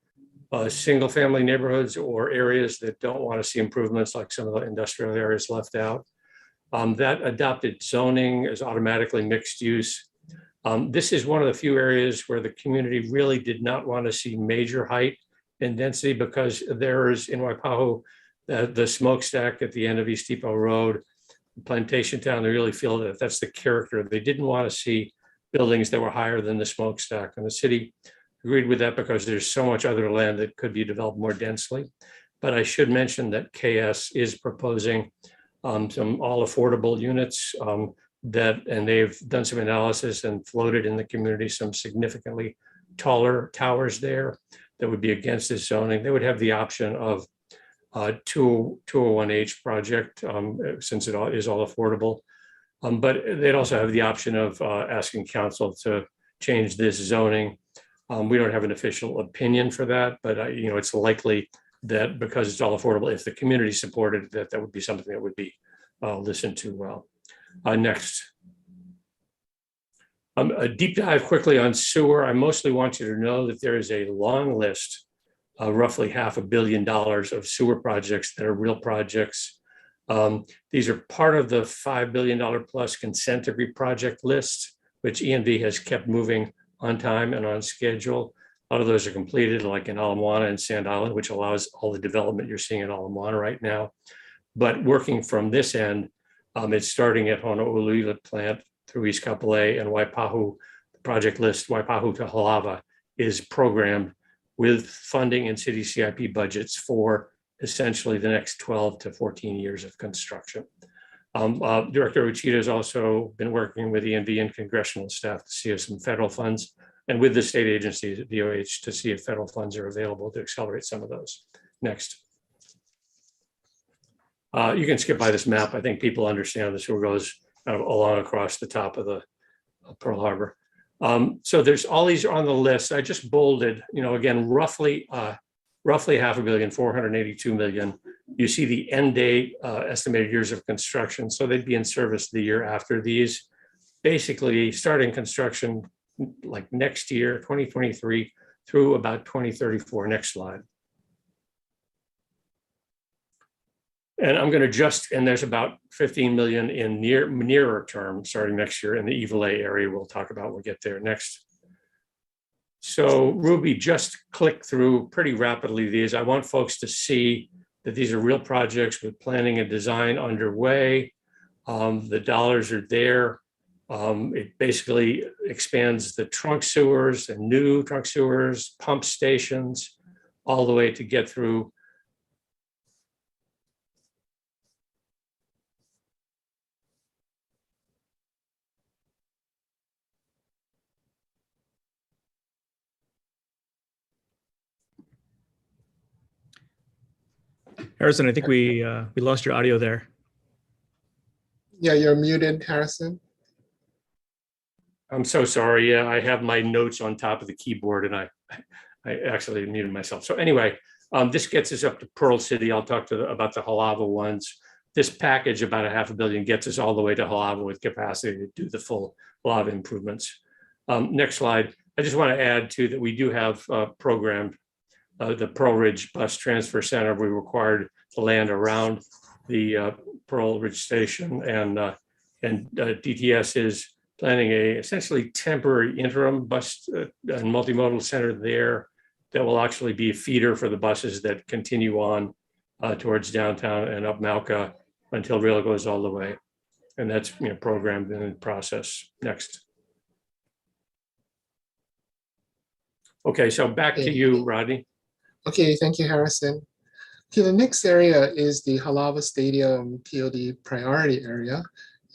single family neighborhoods or areas that don't want to see improvements like some of the industrial areas left out. That adopted zoning is automatically mixed use. This is one of the few areas where the community really did not want to see major height and density, because there is in Waipahu, the smokestack at the end of East Depot Road, Plantation Town, they really feel that that's the character. They didn't want to see buildings that were higher than the smokestack. And the city agreed with that because there's so much other land that could be developed more densely. But I should mention that KS is proposing some all affordable units and they've done some analysis and floated in the community some significantly taller towers there that would be against this zoning. They would have the option of 201H project since it is all affordable. But they'd also have the option of asking council to change this zoning. We don't have an official opinion for that, but it's likely that because it's all affordable, if the community supported that, that would be something that would be listened to well. Next. A deep dive quickly on sewer. I mostly want you to know that there is a long list, roughly $500 million of sewer projects that are real projects. These are part of the $5 billion plus consent decree project list, which ENV has kept moving on time and on schedule. A lot of those are completed, like in Ala Moana and Sand Island, which allows all the development you're seeing in Ala Moana right now. But working from this end, it's starting at Honolulu plant through East Kapolei and Waipahu. The project list, Waipahu to Halava, is programmed with funding and city CIP budgets for essentially the next 12 to 14 years of construction. Director Uchida has also been working with ENV and congressional staff to see if some federal funds, and with the state agencies at DOH to see if federal funds are available to accelerate some of those. Next. You can skip by this map. I think people understand the sewer goes kind of along across the top of the Pearl Harbor. So there's all these on the list. I just bolded, again, roughly $500 million, 482 million. You see the end date, estimated years of construction. So they'd be in service the year after these, basically starting construction like next year, 2023 through about 2034. Next slide. And I'm going to and there's about 15 million in nearer term starting next year in the Evil A area. We'll talk about when we get there. Next. So Ruby, just click through pretty rapidly these. I want folks to see that these are real projects with planning and design underway. The dollars are there. It basically expands the trunk sewers and new trunk sewers, pump stations, all the way to get through. Harrison, I think we lost your audio there. Yeah, you're muted, Harrison. I'm so sorry. Yeah, I have my notes on top of the keyboard and I actually muted myself. So anyway, this gets us up to Pearl City. I'll talk about the Halava ones. This package, about $500 million, gets us all the way to Halava with capacity to do the full Halava improvements. Next slide. I just want to add too that we do have programmed the Pearl Ridge Bus Transfer Center. We required the land around the Pearl Ridge Station, and DTS is planning a essentially temporary interim bus and multimodal center there that will actually be a feeder for the buses that continue on towards downtown and up Malka until rail goes all the way. And that's programmed and in process. Next. Okay, so back to you, Rodney. Okay, thank you, Harrison. Okay, the next area is the Halava Stadium TOD priority area.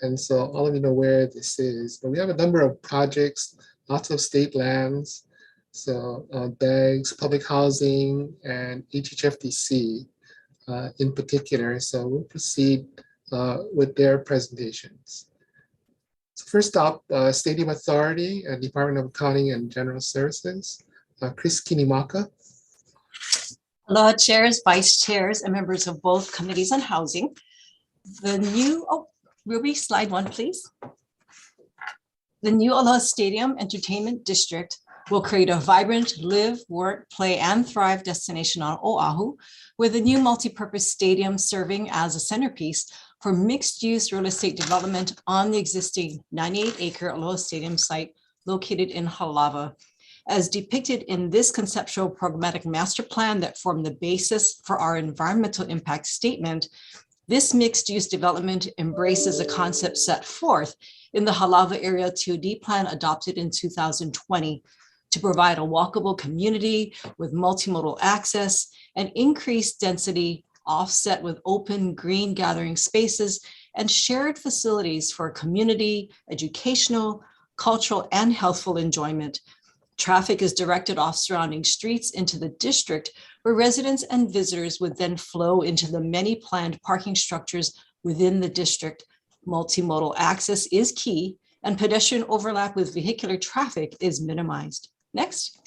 And so all of you know where this is, but we have a number of projects, lots of state lands. So DAGS, public housing, and HHFDC in particular. So we'll proceed with their presentations. So first up, Stadium Authority and Department of Accounting and General Services, Chris Kinimaka. Aloha chairs, vice chairs, and members of both committees on housing. The new, Ruby, slide 1, please. The new Aloha Stadium Entertainment District will create a vibrant live, work, play, and thrive destination on Oahu, with a new multi-purpose stadium serving as a centerpiece for mixed-use real estate development on the existing 98-acre Aloha Stadium site located in Halava. As depicted in this conceptual programmatic master plan that formed the basis for our environmental impact statement, this mixed-use development embraces a concept set forth in the Halava Area TOD plan adopted in 2020 to provide a walkable community with multimodal access and increased density offset with open green gathering spaces and shared facilities for community, educational, cultural, and healthful enjoyment. Traffic is directed off surrounding streets into the district, where residents and visitors would then flow into the many planned parking structures within the district. Multimodal access is key, and pedestrian overlap with vehicular traffic is minimized. Next.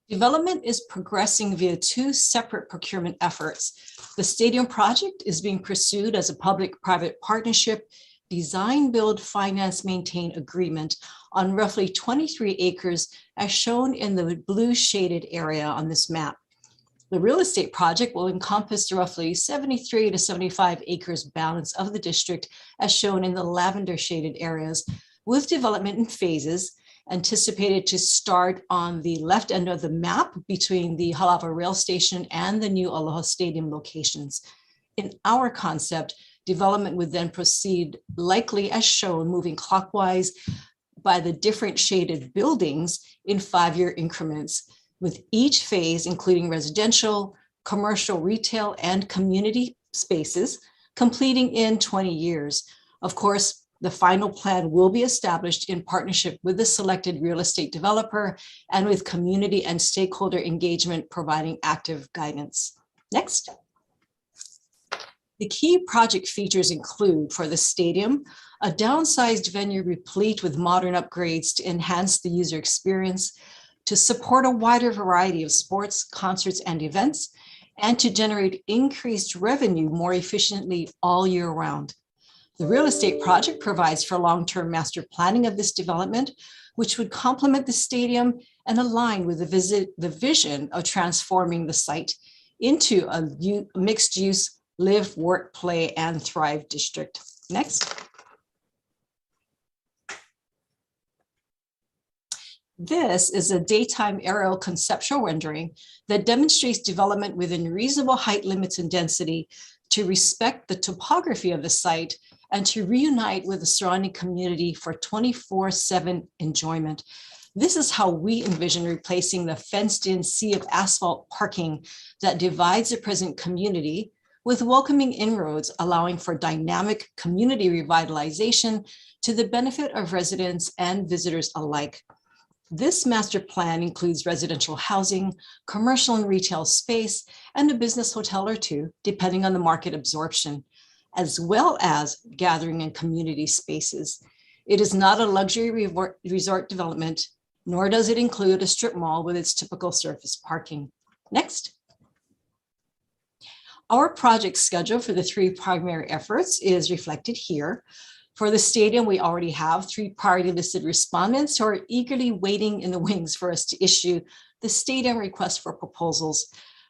Development is progressing via 2 separate procurement efforts. The stadium project is being pursued as a public-private partnership, design, build, finance, maintain agreement on roughly 23 acres as shown in the blue shaded area on this map. The real estate project will encompass roughly 73 to 75 acres balance of the district as shown in the lavender shaded areas, with development in phases anticipated to start on the left end of the map between the Halava rail station and the new Aloha Stadium locations. In our concept, development would then proceed likely as shown, moving clockwise by the different shaded buildings in 5-year increments, with each phase including residential, commercial, retail, and community spaces completing in 20 years. Of course, the final plan will be established in partnership with the selected real estate developer and with community and stakeholder engagement providing active guidance. Next. The key project features include, for the stadium, a downsized venue replete with modern upgrades to enhance the user experience, to support a wider variety of sports, concerts, and events, and to generate increased revenue more efficiently all year round. The real estate project provides for long-term master planning of this development, which would complement the stadium and align with the vision of transforming the site into a mixed-use live, work, play, and thrive district. Next. This is a daytime aerial conceptual rendering that demonstrates development within reasonable height limits and density to respect the topography of the site and to reunite with the surrounding community for 24/7 enjoyment. This is how we envision replacing the fenced-in sea of asphalt parking that divides the present community with welcoming inroads, allowing for dynamic community revitalization to the benefit of residents and visitors alike. This master plan includes residential housing, commercial and retail space, and a business hotel or two, depending on the market absorption, as well as gathering and community spaces. It is not a luxury resort development, nor does it include a strip mall with its typical surface parking. Next. Our project schedule for the 3 primary efforts is reflected here. For the stadium, we already have 3 priority listed respondents who are eagerly waiting in the wings for us to issue the stadium request for proposals.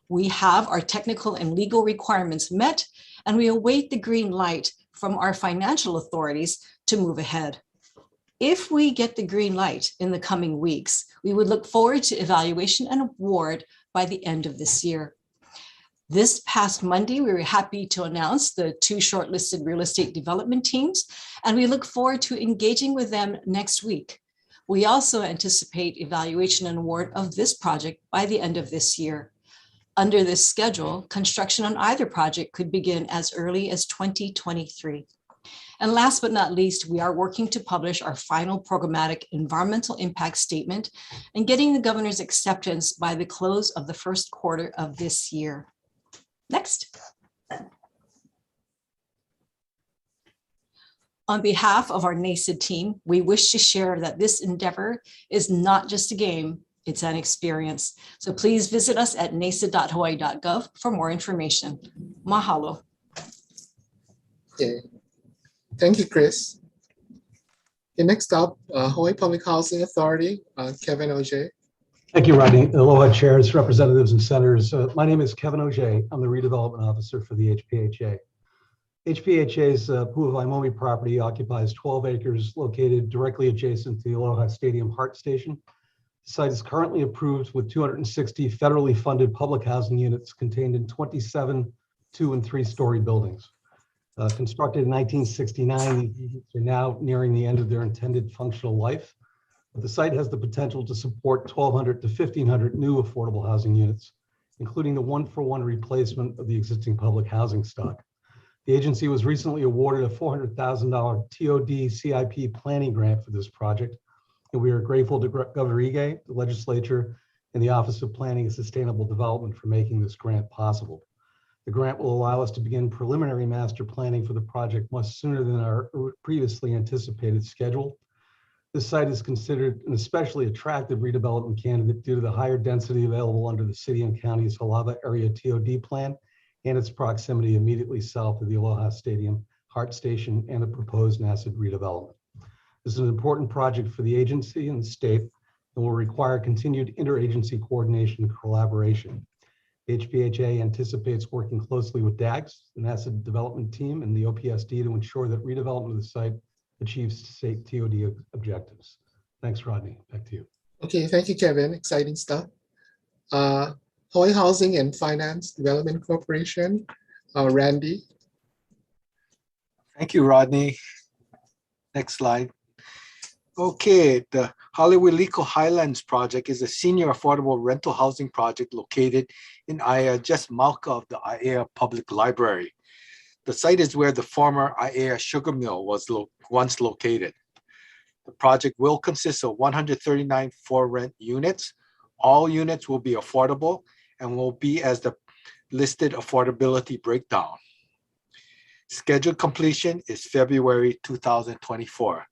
We have our technical and legal requirements met, and we await the green light from our financial authorities to move ahead. If we get the green light in the coming weeks, we would look forward to evaluation and award by the end of this year. This past Monday, we were happy to announce the 2 shortlisted real estate development teams, and we look forward to engaging with them next week. We also anticipate evaluation and award of this project by the end of this year. Under this schedule, construction on either project could begin as early as 2023. And last but not least, we are working to publish our final programmatic environmental impact statement and getting the governor's acceptance by the close of the first quarter of this year. Next. On behalf of our NACID team, we wish to share that this endeavor is not just a game, it's an experience. So please visit us at nacid.hawaii.gov for more information. Mahalo. Okay. Thank you, Chris. Okay, next up, Hawaii Public Housing Authority, Kevin Ojay. Thank you, Rodney. Aloha chairs, representatives, and senators. My name is Kevin Ojay. I'm the redevelopment officer for the HPHA. HPHA's Pu'uwaimomi property occupies 12 acres located directly adjacent to the Aloha Stadium Heart Station. The site is currently approved with 260 federally funded public housing units contained in 27 2- and 3-story buildings. Constructed in 1969, these units are now nearing the end of their intended functional life. The site has the potential to support 1,200 to 1,500 new affordable housing units, including the 1-for-1 replacement of the existing public housing stock. The agency was recently awarded a $400,000 TOD CIP planning grant for this project, and we are grateful to Governor Ige, the legislature, and the Office of Planning and Sustainable Development for making this grant possible. The grant will allow us to begin preliminary master planning for the project much sooner than our previously anticipated schedule. This site is considered an especially attractive redevelopment candidate due to the higher density available under the city and county's Halava area TOD plan and its proximity immediately south of the Aloha Stadium, Heart Station, and the proposed NACID redevelopment. This is an important project for the agency and the state and will require continued interagency coordination and collaboration. HPHA anticipates working closely with DAGS, the NACID development team, and the OPSD to ensure that redevelopment of the site achieves state TOD objectives. Thanks, Rodney. Back to you. Okay, thank you, Kevin. Exciting stuff. Hawaii Housing and Finance Development Corporation, Randy. Thank you, Rodney. Next slide. Okay, the Honolulu Highlands project is a senior affordable rental housing project located in Aiea, just south of the Aiea Public Library. The site is where the former Aiea sugar mill was once located. The project will consist of 139 for-rent units. All units will be affordable and will be as the listed affordability breakdown. Scheduled completion is February 2024.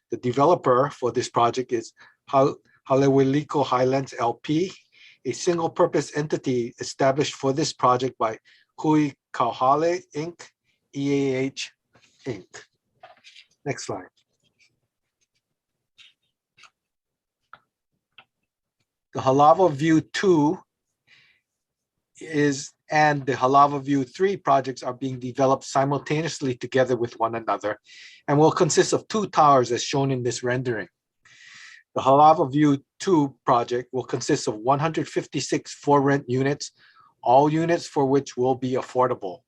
The developer for this project is Honolulu Highlands LP, a single-purpose entity established for this project by Hui Kauhale Inc., EAH Inc. Next slide. The Halava View 2 and the Halava View 3 projects are being developed simultaneously together with one another and will consist of 2 towers as shown in this rendering. The Halava View 2 project will consist of 156 for-rent units, all units for which will be affordable.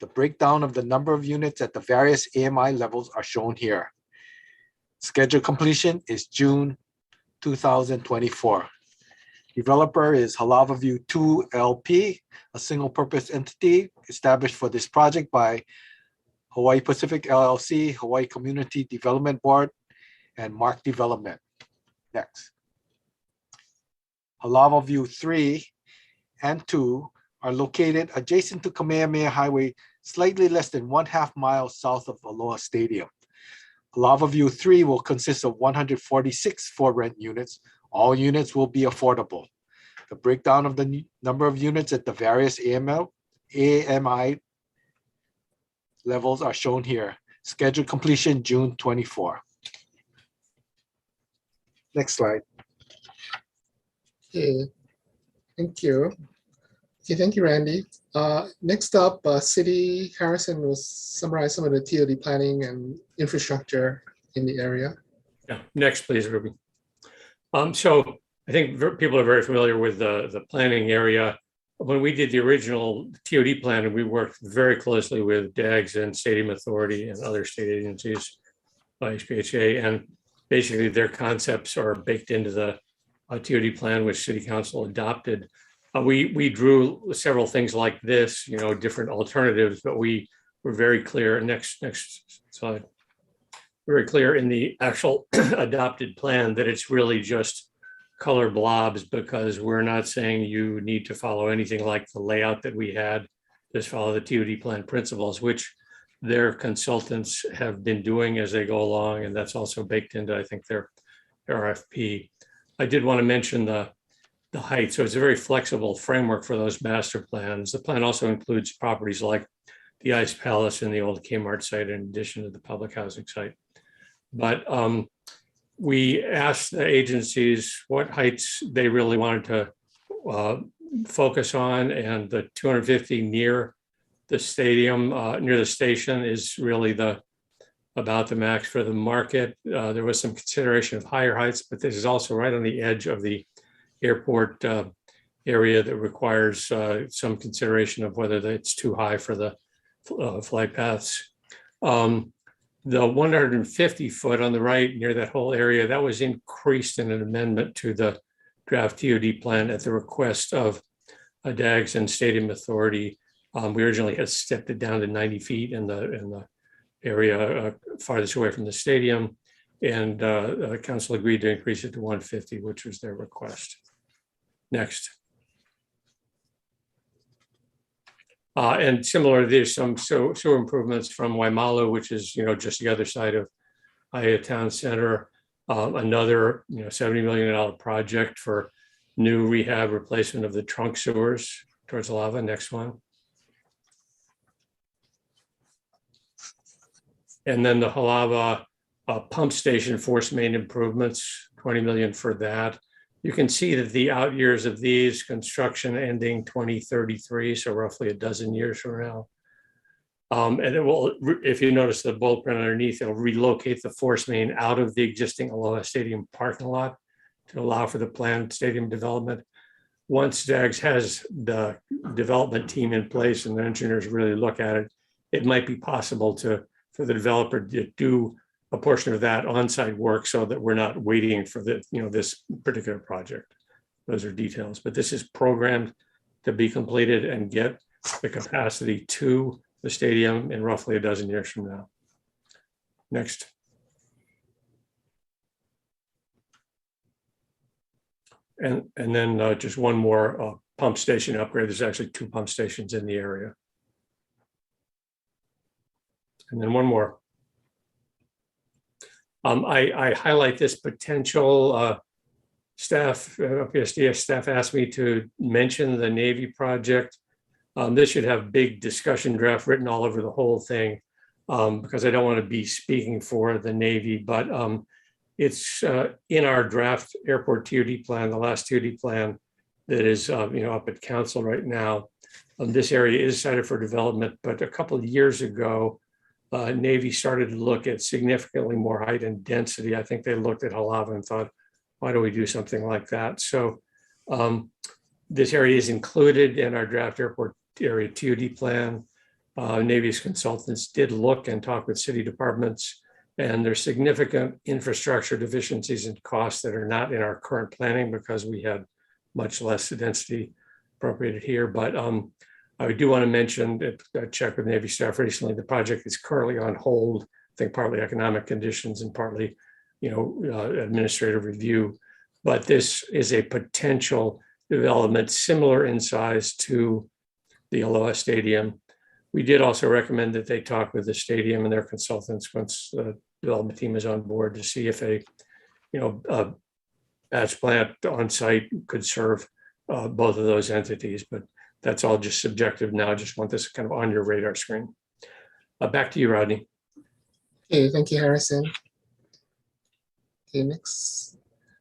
The breakdown of the number of units at the various AMI levels are shown here. Scheduled completion is June 2024. Developer is Halava View 2 LP, a single-purpose entity established for this project by Hawaii Pacific LLC, Hawaii Community Development Board, and Mark Development. Next. Halava View 3 and 2 are located adjacent to Kamehameha Highway, slightly less than 1/2 mile south of Aloha Stadium. Halava View 3 will consist of 146 for-rent units. All units will be affordable. The breakdown of the number of units at the various AMI levels are shown here. Scheduled completion June 24. Next slide. Okay, thank you. Okay, thank you, Randy. Next up, City Harrison will summarize some of the TOD planning and infrastructure in the area. Yeah, next, please, Ruby. So I think people are very familiar with the planning area. When we did the original TOD plan, we worked very closely with DAGS and Stadium Authority and other state agencies, HPHA, and basically their concepts are baked into the TOD plan, which City Council adopted. We drew several things like this, you know, different alternatives, but we were very clear. Next slide. Very clear in the actual adopted plan that it's really just color blobs, because we're not saying you need to follow anything like the layout that we had. Just follow the TOD plan principles, which their consultants have been doing as they go along, and that's also baked into, I think, their RFP. I did want to mention the height. So it's a very flexible framework for those master plans. The plan also includes properties like the Ice Palace and the old Kmart site, in addition to the public housing site. But we asked the agencies what heights they really wanted to focus on, and the 250 near the stadium, near the station, is really about the max for the market. There was some consideration of higher heights, but this is also right on the edge of the airport area that requires some consideration of whether it's too high for the flight paths. The 150 foot on the right near that whole area, that was increased in an amendment to the draft TOD plan at the request of DAGS and Stadium Authority. We originally had stepped it down to 90 feet in the area farthest away from the stadium, and the council agreed to increase it to 150, which was their request. Next. And similar, there's some sewer improvements from Waimalu, which is, you know, just the other side of Aiea Town Center. Another, you know, $70 million project for new rehab replacement of the trunk sewers towards Lava. Next one. And then the Halava pump station force main improvements, 20 million for that. You can see that the out years of these, construction ending 2033, so roughly a dozen years from now. And it will, if you notice the bold print underneath, it'll relocate the force main out of the existing Aloha Stadium parking lot to allow for the planned stadium development. Once DAGS has the development team in place and the engineers really look at it, it might be possible for the developer to do a portion of that on-site work so that we're not waiting for this particular project. Those are details, but this is programmed to be completed and get the capacity to the stadium in roughly a dozen years from now. Next. And then just one more pump station upgrade. There's actually 2 pump stations in the area. And then one more. I highlight this potential. Staff, PSDS staff asked me to mention the Navy project. This should have big discussion draft written all over the whole thing, because I don't want to be speaking for the Navy, but it's in our draft airport TOD plan, the last TOD plan that is up at council right now. This area is cited for development, but a couple of years ago, Navy started to look at significantly more height and density. I think they looked at Halava and thought why do we do something like that? So this area is included in our draft airport area TOD plan. Navy's consultants did look and talk with city departments, and there's significant infrastructure deficiencies and costs that are not in our current planning because we had much less density appropriated here. But I do want to mention that I checked with Navy staff recently. The project is currently on hold. I think partly economic conditions and partly, administrative review. But this is a potential development similar in size to the Aloha Stadium. We did also recommend that they talk with the stadium and their consultants once the development team is on board to see if a batch plant on site could serve both of those entities. But that's all just subjective now. I just want this kind of on your radar screen. Back to you, Rodney. Okay, thank you, Harrison. Okay, next.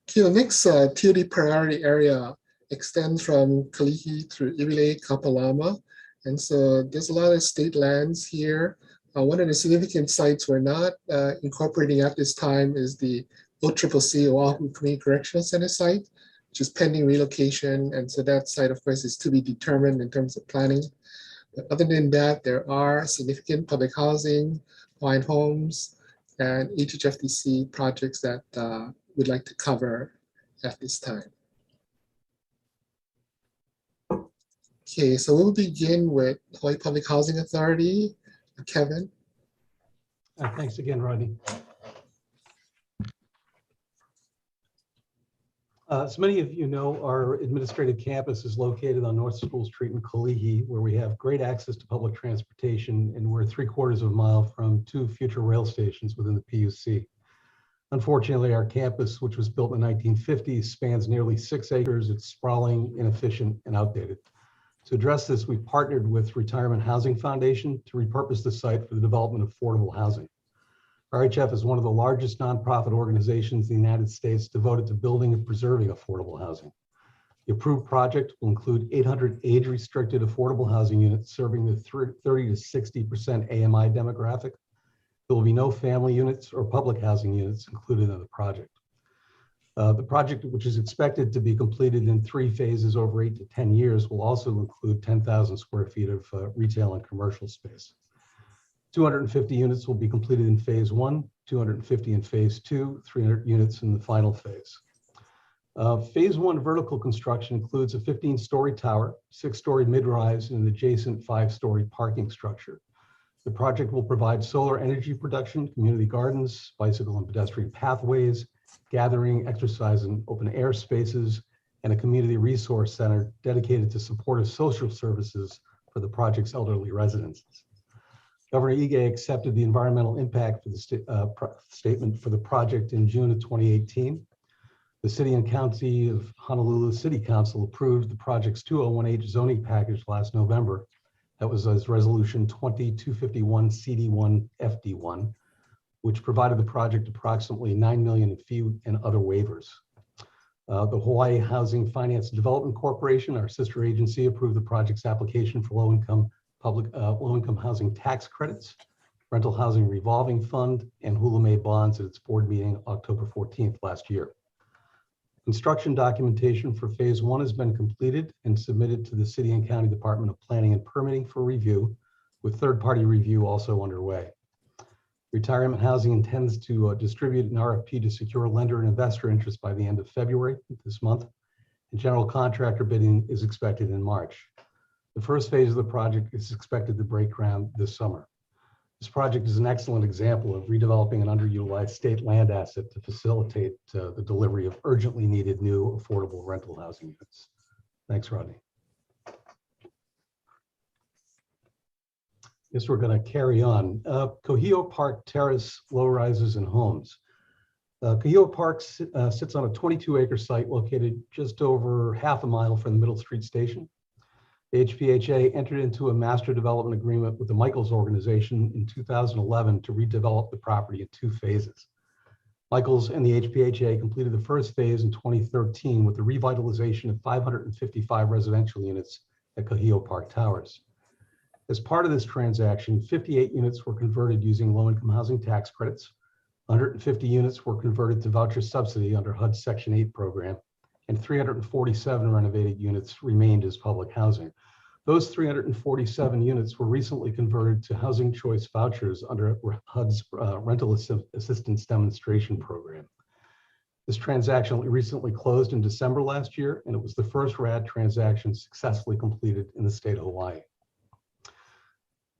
Okay, the next TOD priority area extends from Kalihi through Iwilei, Kapalama. And so there's a lot of state lands here. One of the significant sites we're not incorporating at this time is the OCCC Oahu Community Correctional Center site, which is pending relocation. And so that site, of course, is to be determined in terms of planning. But other than that, there are significant public housing, Hawaiian homes, and HHFDC projects that we'd like to cover at this time. Okay, so we'll begin with Hawaii Public Housing Authority. Kevin. Thanks again, Rodney. As many of you know, our administrative campus is located on North School Street in Kalihi, where we have great access to public transportation, and we're 3/4 of a mile from 2 future rail stations within the PUC. Unfortunately, our campus, which was built in the 1950s, spans nearly 6 acres. It's sprawling, inefficient, and outdated. To address this, we partnered with Retirement Housing Foundation to repurpose the site for the development of affordable housing. RHF is one of the largest nonprofit organizations in the United States devoted to building and preserving affordable housing. The approved project will include 800 age-restricted affordable housing units serving the 30 to 60% AMI demographic. There will be no family units or public housing units included in the project. The project, which is expected to be completed in 3 phases over 8 to 10 years, will also include 10,000 square feet of retail and commercial space. 250 units will be completed in phase 1, 250 in phase 2, 300 units in the final phase. Phase 1 vertical construction includes a 15-story tower, 6-story mid-rise, and an adjacent 5-story parking structure. The project will provide solar energy production, community gardens, bicycle and pedestrian pathways, gathering, exercise, and open air spaces, and a community resource center dedicated to supportive social services for the project's elderly residences. Governor Ige accepted the environmental impact for the statement for the project in June of 2018. The City and County of Honolulu City Council approved the project's 2018 zoning package last November. That was as Resolution 2251 CD1 FD1. Which provided the project approximately $9 million in fee and other waivers. The Hawaii Housing Finance Development Corporation, our sister agency, approved the project's application for low-income housing tax credits, rental housing revolving fund, and hula May bonds at its board meeting October 14th last year. Construction documentation for phase 1 has been completed and submitted to the City and County Department of Planning and Permitting for review, with third-party review also underway. Retirement Housing intends to distribute an RFP to secure lender and investor interest by the end of February this month, and general contractor bidding is expected in March. The first phase of the project is expected to break ground this summer. This project is an excellent example of redeveloping an underutilized state land asset to facilitate the delivery of urgently needed new affordable rental housing units. Thanks, Rodney. Guess we're going to carry on. Kohio Park Terrace low rises and homes. Kohio Park sits on a 22-acre site located just over half a mile from the Middle Street Station. The HPHA entered into a master development agreement with the Michaels organization in 2011 to redevelop the property in 2 phases. Michaels and the HPHA completed the first phase in 2013 with the revitalization of 555 residential units at Kohio Park Towers. As part of this transaction, 58 units were converted using low-income housing tax credits. 150 units were converted to voucher subsidy under HUD's Section 8 program, and 347 renovated units remained as public housing. Those 347 units were recently converted to housing choice vouchers under HUD's rental assistance demonstration program. This transaction recently closed in December last year, and it was the first RAD transaction successfully completed in the state of Hawaii.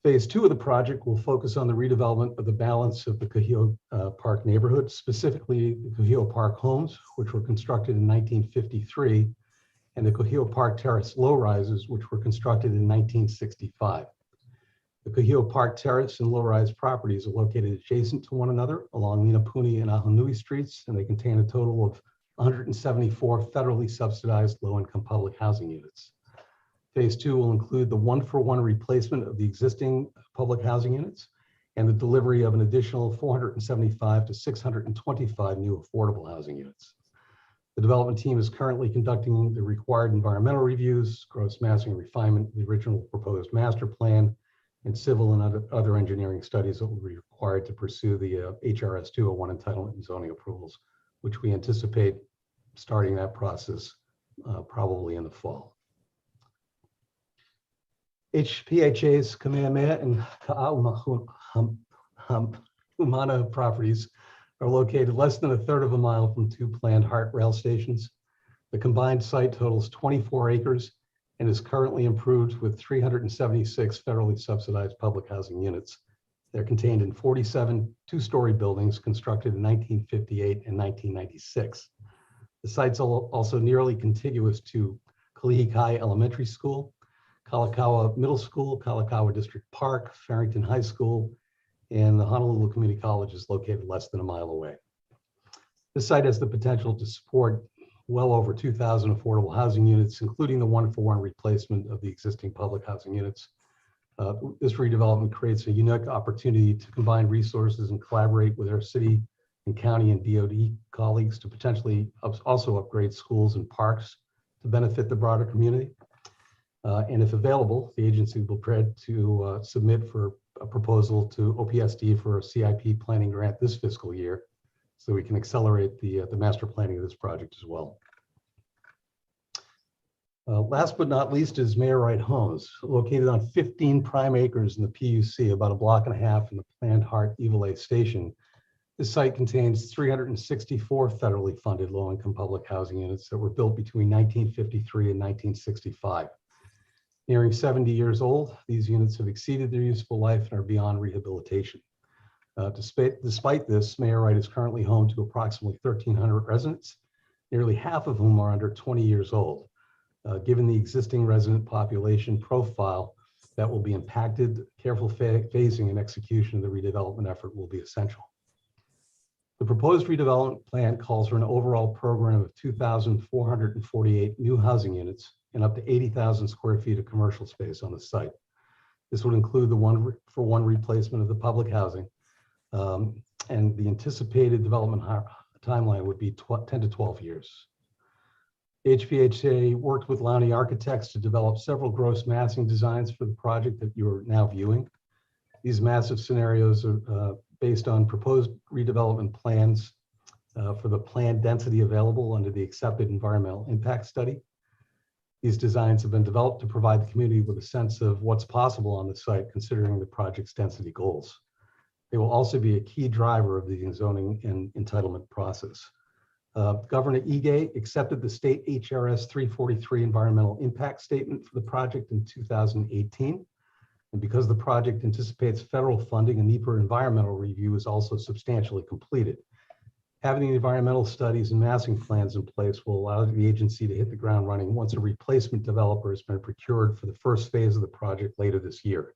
Phase 2 of the project will focus on the redevelopment of the balance of the Kuhio Park neighborhood, specifically the Kuhio Park homes, which were constructed in 1953, and the Kuhio Park Terrace low-rises, which were constructed in 1965. The Kuhio Park Terrace and low-rise properties are located adjacent to one another along Minapuni and Ahonui streets, and they contain a total of 174 federally subsidized low-income public housing units. Phase 2 will include the one-for-one replacement of the existing public housing units and the delivery of an additional 475 to 625 new affordable housing units. The development team is currently conducting the required environmental reviews, gross massing and refinement of the original proposed master plan, and civil and other engineering studies that will be required to pursue the HRS 201 entitlement and zoning approvals, which we anticipate starting that process probably in the fall. HPHA's Kamehameha and Ka'ahumana properties are located less than a third of a mile from two planned HART rail stations. The combined site totals 24 acres and is currently improved with 376 federally subsidized public housing units. They're contained in 47 two-story buildings constructed in 1958 and 1996. The site's also nearly contiguous to Kalihikai Elementary School, Kalakaua Middle School, Kalakaua District Park, Farrington High School, and the Honolulu Community College is located less than a mile away. This site has the potential to support well over 2,000 affordable housing units, including the one-for-one replacement of the existing public housing units. This redevelopment creates a unique opportunity to combine resources and collaborate with our city and county and DOD colleagues to potentially also upgrade schools and parks to benefit the broader community. And if available, the agency will be prepared to submit for a proposal to OPSD for a CIP planning grant this fiscal year, so we can accelerate the master planning of this project as well. Last but not least is Mayor Wright Homes, located on 15 prime acres in the PUC, about a block and a half from the planned HART Evil station. This site contains 364 federally funded low-income public housing units that were built between 1953 and 1965. Nearing 70 years old, these units have exceeded their useful life and are beyond rehabilitation. Despite this, Mayor Wright is currently home to approximately 1,300 residents, nearly half of whom are under 20 years old. Given the existing resident population profile that will be impacted, careful phasing and execution of the redevelopment effort will be essential. The proposed redevelopment plan calls for an overall program of 2,448 new housing units and up to 80,000 square feet of commercial space on the site. This would include the one-for-one replacement of the public housing, and the anticipated development timeline would be 10 to 12 years. HPHA worked with Lowney Architects to develop several gross massing designs for the project that you are now viewing. These massive scenarios are based on proposed redevelopment plans for the planned density available under the accepted environmental impact study. These designs have been developed to provide the community with a sense of what's possible on the site considering the project's density goals. They will also be a key driver of the zoning and entitlement process. Governor Ige accepted the state HRS 343 environmental impact statement for the project in 2018. And because the project anticipates federal funding, a NEPA environmental review is also substantially completed. Having the environmental studies and massing plans in place will allow the agency to hit the ground running once a replacement developer has been procured for the first phase of the project later this year.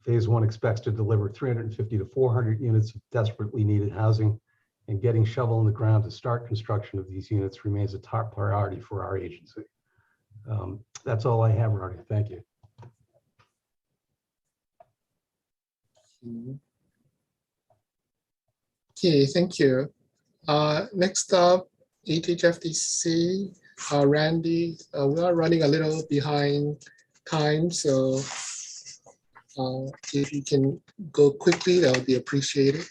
Phase 1 expects to deliver 350 to 400 units of desperately needed housing, and getting shovel in the ground to start construction of these units remains a top priority for our agency. That's all I have, Rodney. Thank you. Okay, thank you. Next up, HHFDC, Randy. We are running a little behind time, so if you can go quickly, that would be appreciated.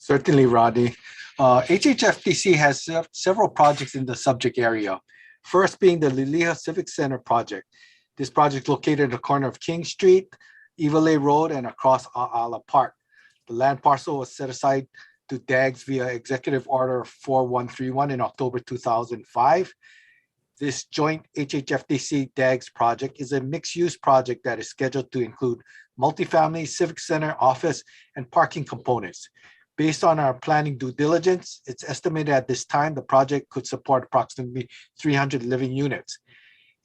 Certainly, Rodney. HHFDC has several projects in the subject area. First being the Liliha Civic Center project. This project is located in the corner of King Street, Ivalay Road, and across Ala Park. The land parcel was set aside to DAGS via Executive Order 4131 in October 2005. This joint HHFDC DAGS project is a mixed-use project that is scheduled to include multifamily, civic center, office, and parking components. Based on our planning due diligence, it's estimated at this time the project could support approximately 300 living units.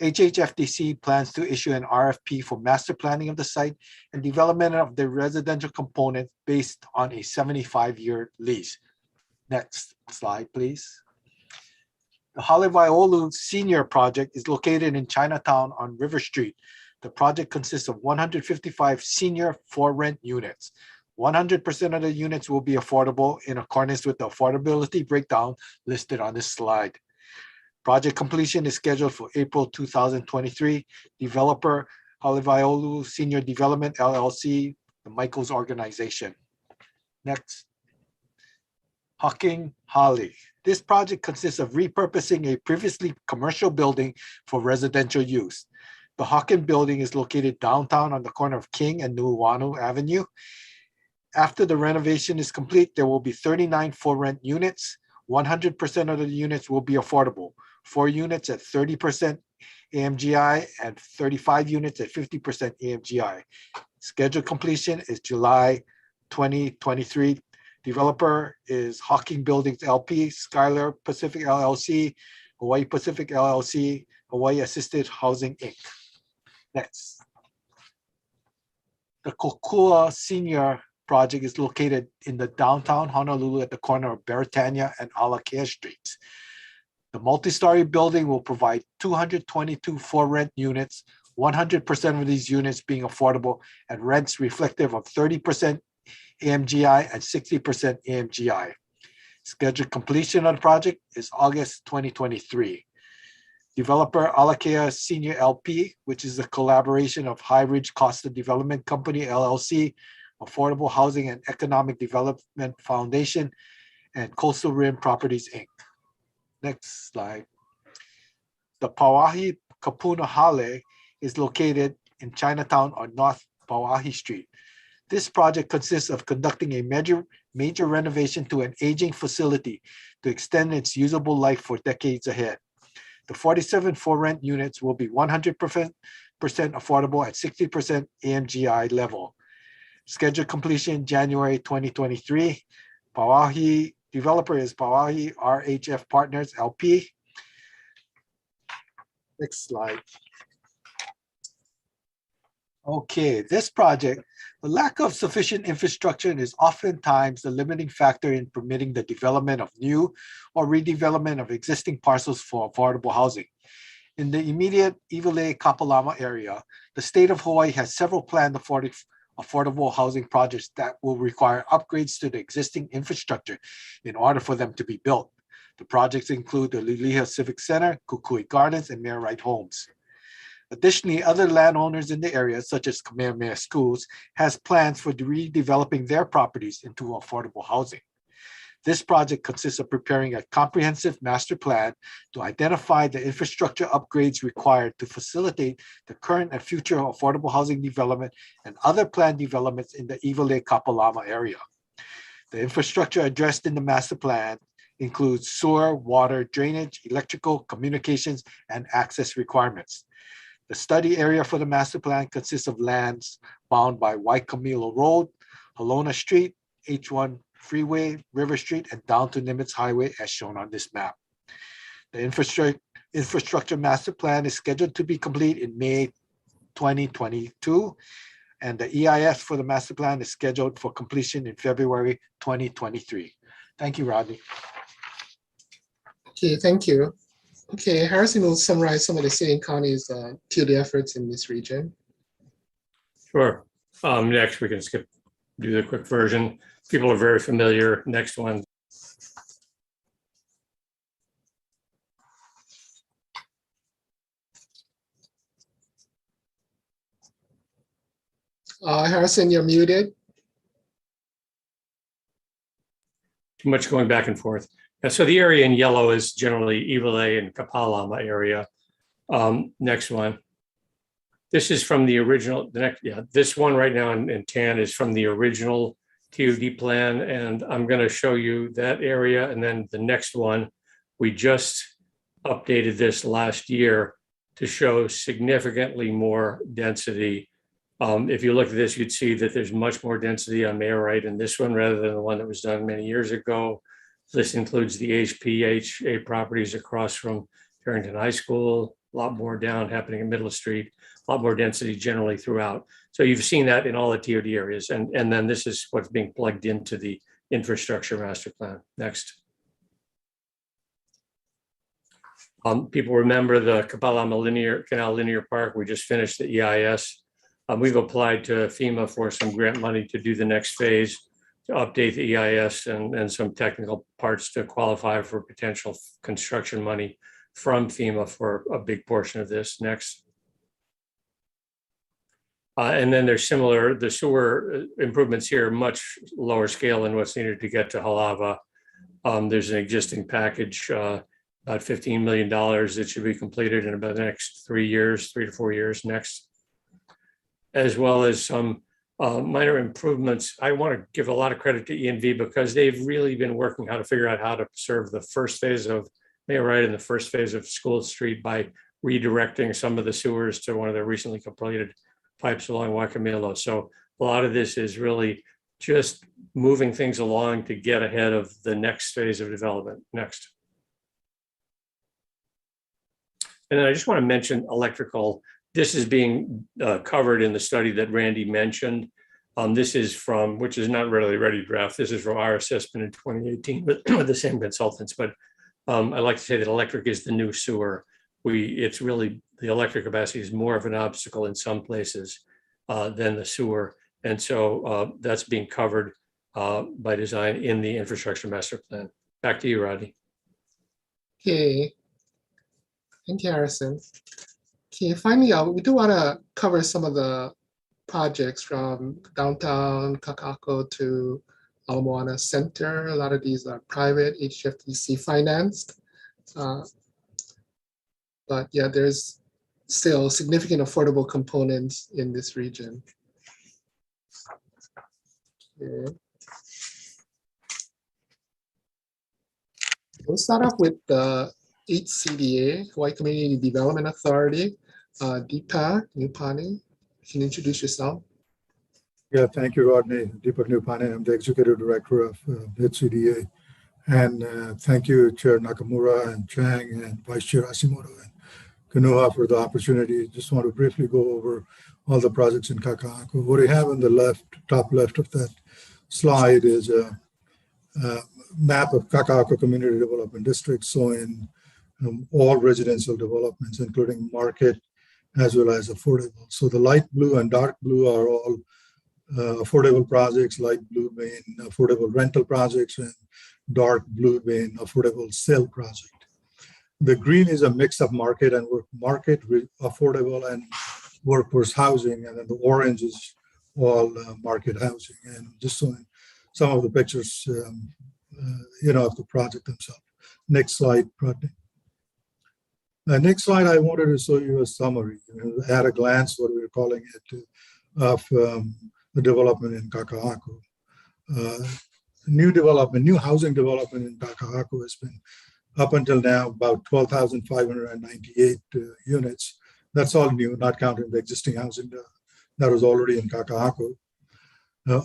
HHFDC plans to issue an RFP for master planning of the site and development of the residential component based on a 75-year lease. Next slide, please. The Honolulu Senior Project is located in Chinatown on River Street. The project consists of 155 senior for-rent units. 100% of the units will be affordable in accordance with the affordability breakdown listed on this slide. Project completion is scheduled for April 2023. Developer, Honolulu Senior Development LLC, the Michaels organization. Next. Hocking Holly. This project consists of repurposing a previously commercial building for residential use. The Hocking building is located downtown on the corner of King and Nuuanu Avenue. After the renovation is complete, there will be 39 for-rent units. 100% of the units will be affordable. 4 units at 30% AMGI and 35 units at 50% AMGI. Scheduled completion is July 2023. Developer is Hocking Buildings LP, Skylar Pacific LLC, Hawaii Pacific LLC, Hawaii Assisted Housing Inc. Next. The Kokua Senior Project is located in the downtown Honolulu at the corner of Beretania and Alakea Streets. The multi-story building will provide 222 for-rent units, 100% of these units being affordable at rents reflective of 30% AMGI and 60% AMGI. Scheduled completion of the project is August 2023. Developer Alakea Senior LP, which is a collaboration of High Ridge Costa Development Company LLC, Affordable Housing and Economic Development Foundation, and Coastal Rim Properties, Inc. Next slide. The Pauahi Kapuna Hale is located in Chinatown on North Pauahi Street. This project consists of conducting a major renovation to an aging facility to extend its usable life for decades ahead. The 47 for-rent units will be 100% affordable at 60% AMGI level. Scheduled completion January 2023. Pauahi developer is Pauahi RHF Partners LP. Next slide. Okay, this project, the lack of sufficient infrastructure is oftentimes the limiting factor in permitting the development of new or redevelopment of existing parcels for affordable housing. In the immediate Ivalay Kapalama area, the state of Hawaii has several planned affordable housing projects that will require upgrades to the existing infrastructure in order for them to be built. The projects include the Liliha Civic Center, Kukui Gardens, and Mayor Wright Homes. Additionally, other landowners in the area, such as Kamehameha Schools, has plans for redeveloping their properties into affordable housing. This project consists of preparing a comprehensive master plan to identify the infrastructure upgrades required to facilitate the current and future affordable housing development and other planned developments in the Ivalay Kapalama area. The infrastructure addressed in the master plan includes sewer, water, drainage, electrical, communications, and access requirements. The study area for the master plan consists of lands bound by Waikimilo Road, Halona Street, H1 Freeway, River Street, and down to Nimitz Highway as shown on this map. The infrastructure master plan is scheduled to be complete in May 2022, and the EIS for the master plan is scheduled for completion in February 2023. Thank you, Rodney. Okay, thank you. Okay, Harrison will summarize some of the city and county's TOD efforts in this region. Sure. Next, we can do the quick version. People are very familiar. Next one. Harrison, you're muted. too much going back and forth. And so the area in yellow is generally Iwilei and Kapalama area. Next one. This is from the original, this one right now in tan is from the original TOD plan. And I'm going to show you that area. And then the next one, we just updated this last year to show significantly more density. If you look at this, you'd see that there's much more density on Mayorite in this one rather than the one that was done many years ago. This includes the HPHA properties across from Farrington High School, a lot more down happening in Middle Street, a lot more density generally throughout. So you've seen that in all the TOD areas. And then this is what's being plugged into the infrastructure master plan. Next. People remember the Kapalama Canal Linear Park. We just finished the EIS. We've applied to FEMA for some grant money to do the next phase, to update the EIS and some technical parts to qualify for potential construction money from FEMA for a big portion of this. Next. And then there's the sewer improvements here, much lower scale than what's needed to get to Halava. There's an existing package, about $15 million that should be completed in about the next 3 to 4 years. Next. As well as some minor improvements. I want to give a lot of credit to ENV because they've really been working how to figure out how to serve the first phase of Mayorite and the first phase of School Street by redirecting some of the sewers to one of the recently completed pipes along Waikimilo. So a lot of this is really just moving things along to get ahead of the next phase of development. Next. And then I just want to mention electrical. This is being covered in the study that Randy mentioned. This is from, which is not really ready draft. This is from our assessment in 2018 with the same consultants. But I like to say that electric is the new sewer. It's really, the electric capacity is more of an obstacle in some places than the sewer. And so that's being covered by design in the infrastructure master plan. Back to you, Rodney. Okay. Thank you, Harrison. Okay, finally, we do want to cover some of the projects from downtown Kaka'ako to Ala Moana Center. A lot of these are private, HHFDC financed. But yeah, there's still significant affordable components in this region. Okay. We'll start off with the HCDA, Hawaii Community Development Authority. Deepak Nupani, can you introduce yourself? Yeah, thank you, Rodney. Deepak Nupani, I'm the Executive Director of HCDA. And thank you, Chair Nakamura and Chang and Vice Chair Hashimoto and Kanoa for the opportunity. Just want to briefly go over all the projects in Kaka'ako. What we have on the left, top left of that slide is a map of Kaka'ako Community Development District showing all residential developments, including market as well as affordable. So the light blue and dark blue are all affordable projects, light blue being affordable rental projects, and dark blue being affordable sale project. The green is a mix of market and affordable and workforce housing, and then the orange is all market housing. And just showing some of the pictures, of the project themselves. Next slide, Rodney. Next slide, I wanted to show you a summary, at a glance, what we're calling it, of the development in Kaka'ako. New housing development in Kaka'ako has been, up until now, about 12,598 units. That's all new, not counting the existing housing that was already in Kaka'ako.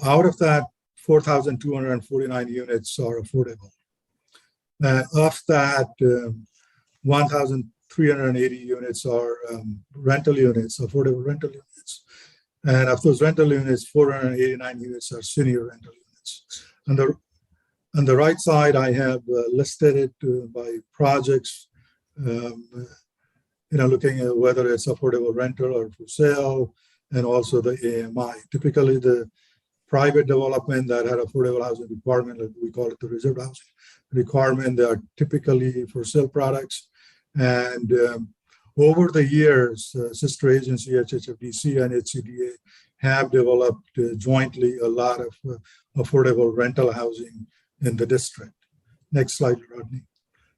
Out of that, 4,249 units are affordable. Of that, 1,380 units are rental units, affordable rental units. And of those rental units, 489 units are senior rental units. On the right side, I have listed it by projects, looking at whether it's affordable rental or for sale, and also the AMI. Typically, the private development that had affordable housing requirement, like we call it the reserved housing requirement, they are typically for sale products. And over the years, sister agency HHFDC and HCDA have developed jointly a lot of affordable rental housing in the district. Next slide, Rodney.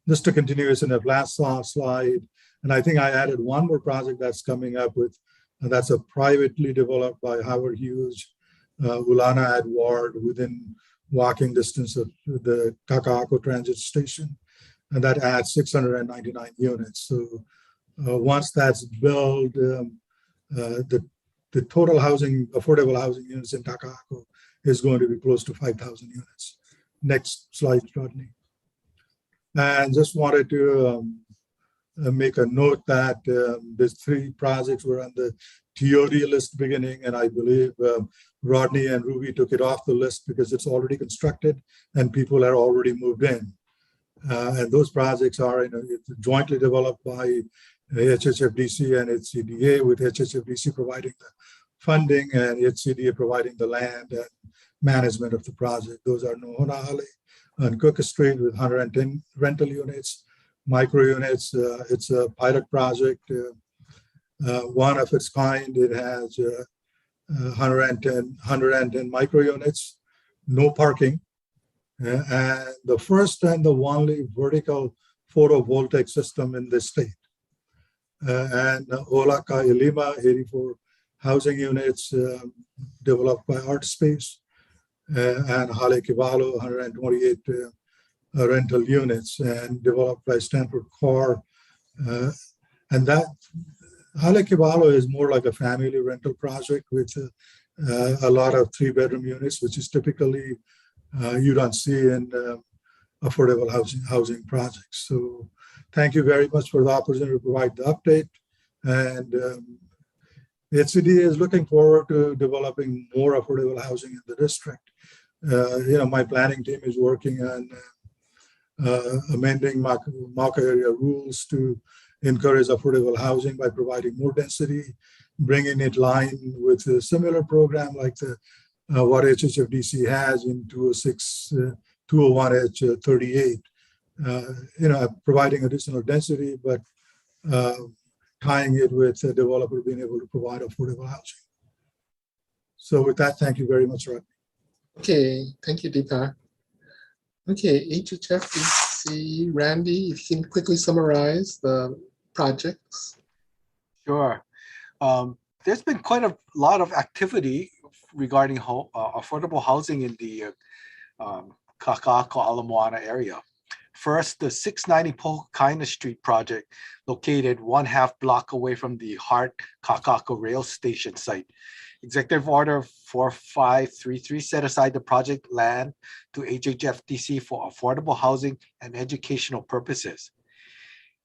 Just to continue, it's in the last slide. And I think I added one more project that's coming up with, and that's a privately developed by Howard Hughes, Ulana Ad Ward, within walking distance of the Kaka'ako Transit Station. And that adds 699 units. So once that's built, the total housing, affordable housing units in Kaka'ako is going to be close to 5,000 units. Next slide, Rodney. And just wanted to make a note that these three projects were on the TOD list beginning, and I believe Rodney and Ruby took it off the list because it's already constructed and people are already moved in. And those projects are jointly developed by HHFDC and HCDA, with HHFDC providing the funding and HCDA providing the land and management of the project. Those are Nohonahale on Cook Street with 110 rental units, micro units. It's a pilot project, one of its kind. It has 110 micro units, no parking, and the first and the only vertical photovoltaic system in the state. And Olaka Ilima, 84 housing units developed by ArtSpace, and Hale Kivalo, 128 rental units and developed by Stanford Core. And that Hale Kivalo is more like a family rental project with a lot of 3-bedroom units, which is typically you don't see in affordable housing projects. So thank you very much for the opportunity to provide the update. And HCDA is looking forward to developing more affordable housing in the district. My planning team is working on amending Mauka area rules to encourage affordable housing by providing more density, bringing it in line with a similar program like what HHFDC has in 206, 201H38. Providing additional density, but tying it with the developer being able to provide affordable housing. So with that, thank you very much, Rodney. Okay, thank you, Deepak. Okay, HHFDC, Randy, if you can quickly summarize the projects. Sure. There's been quite a lot of activity regarding affordable housing in the Kaka'ako Ala Moana area. First, the 690 Pohukaina Street project, located 1/2 block away from the Hart Kaka'ako rail station site. Executive Order 4533 set aside the project land to HHFDC for affordable housing and educational purposes.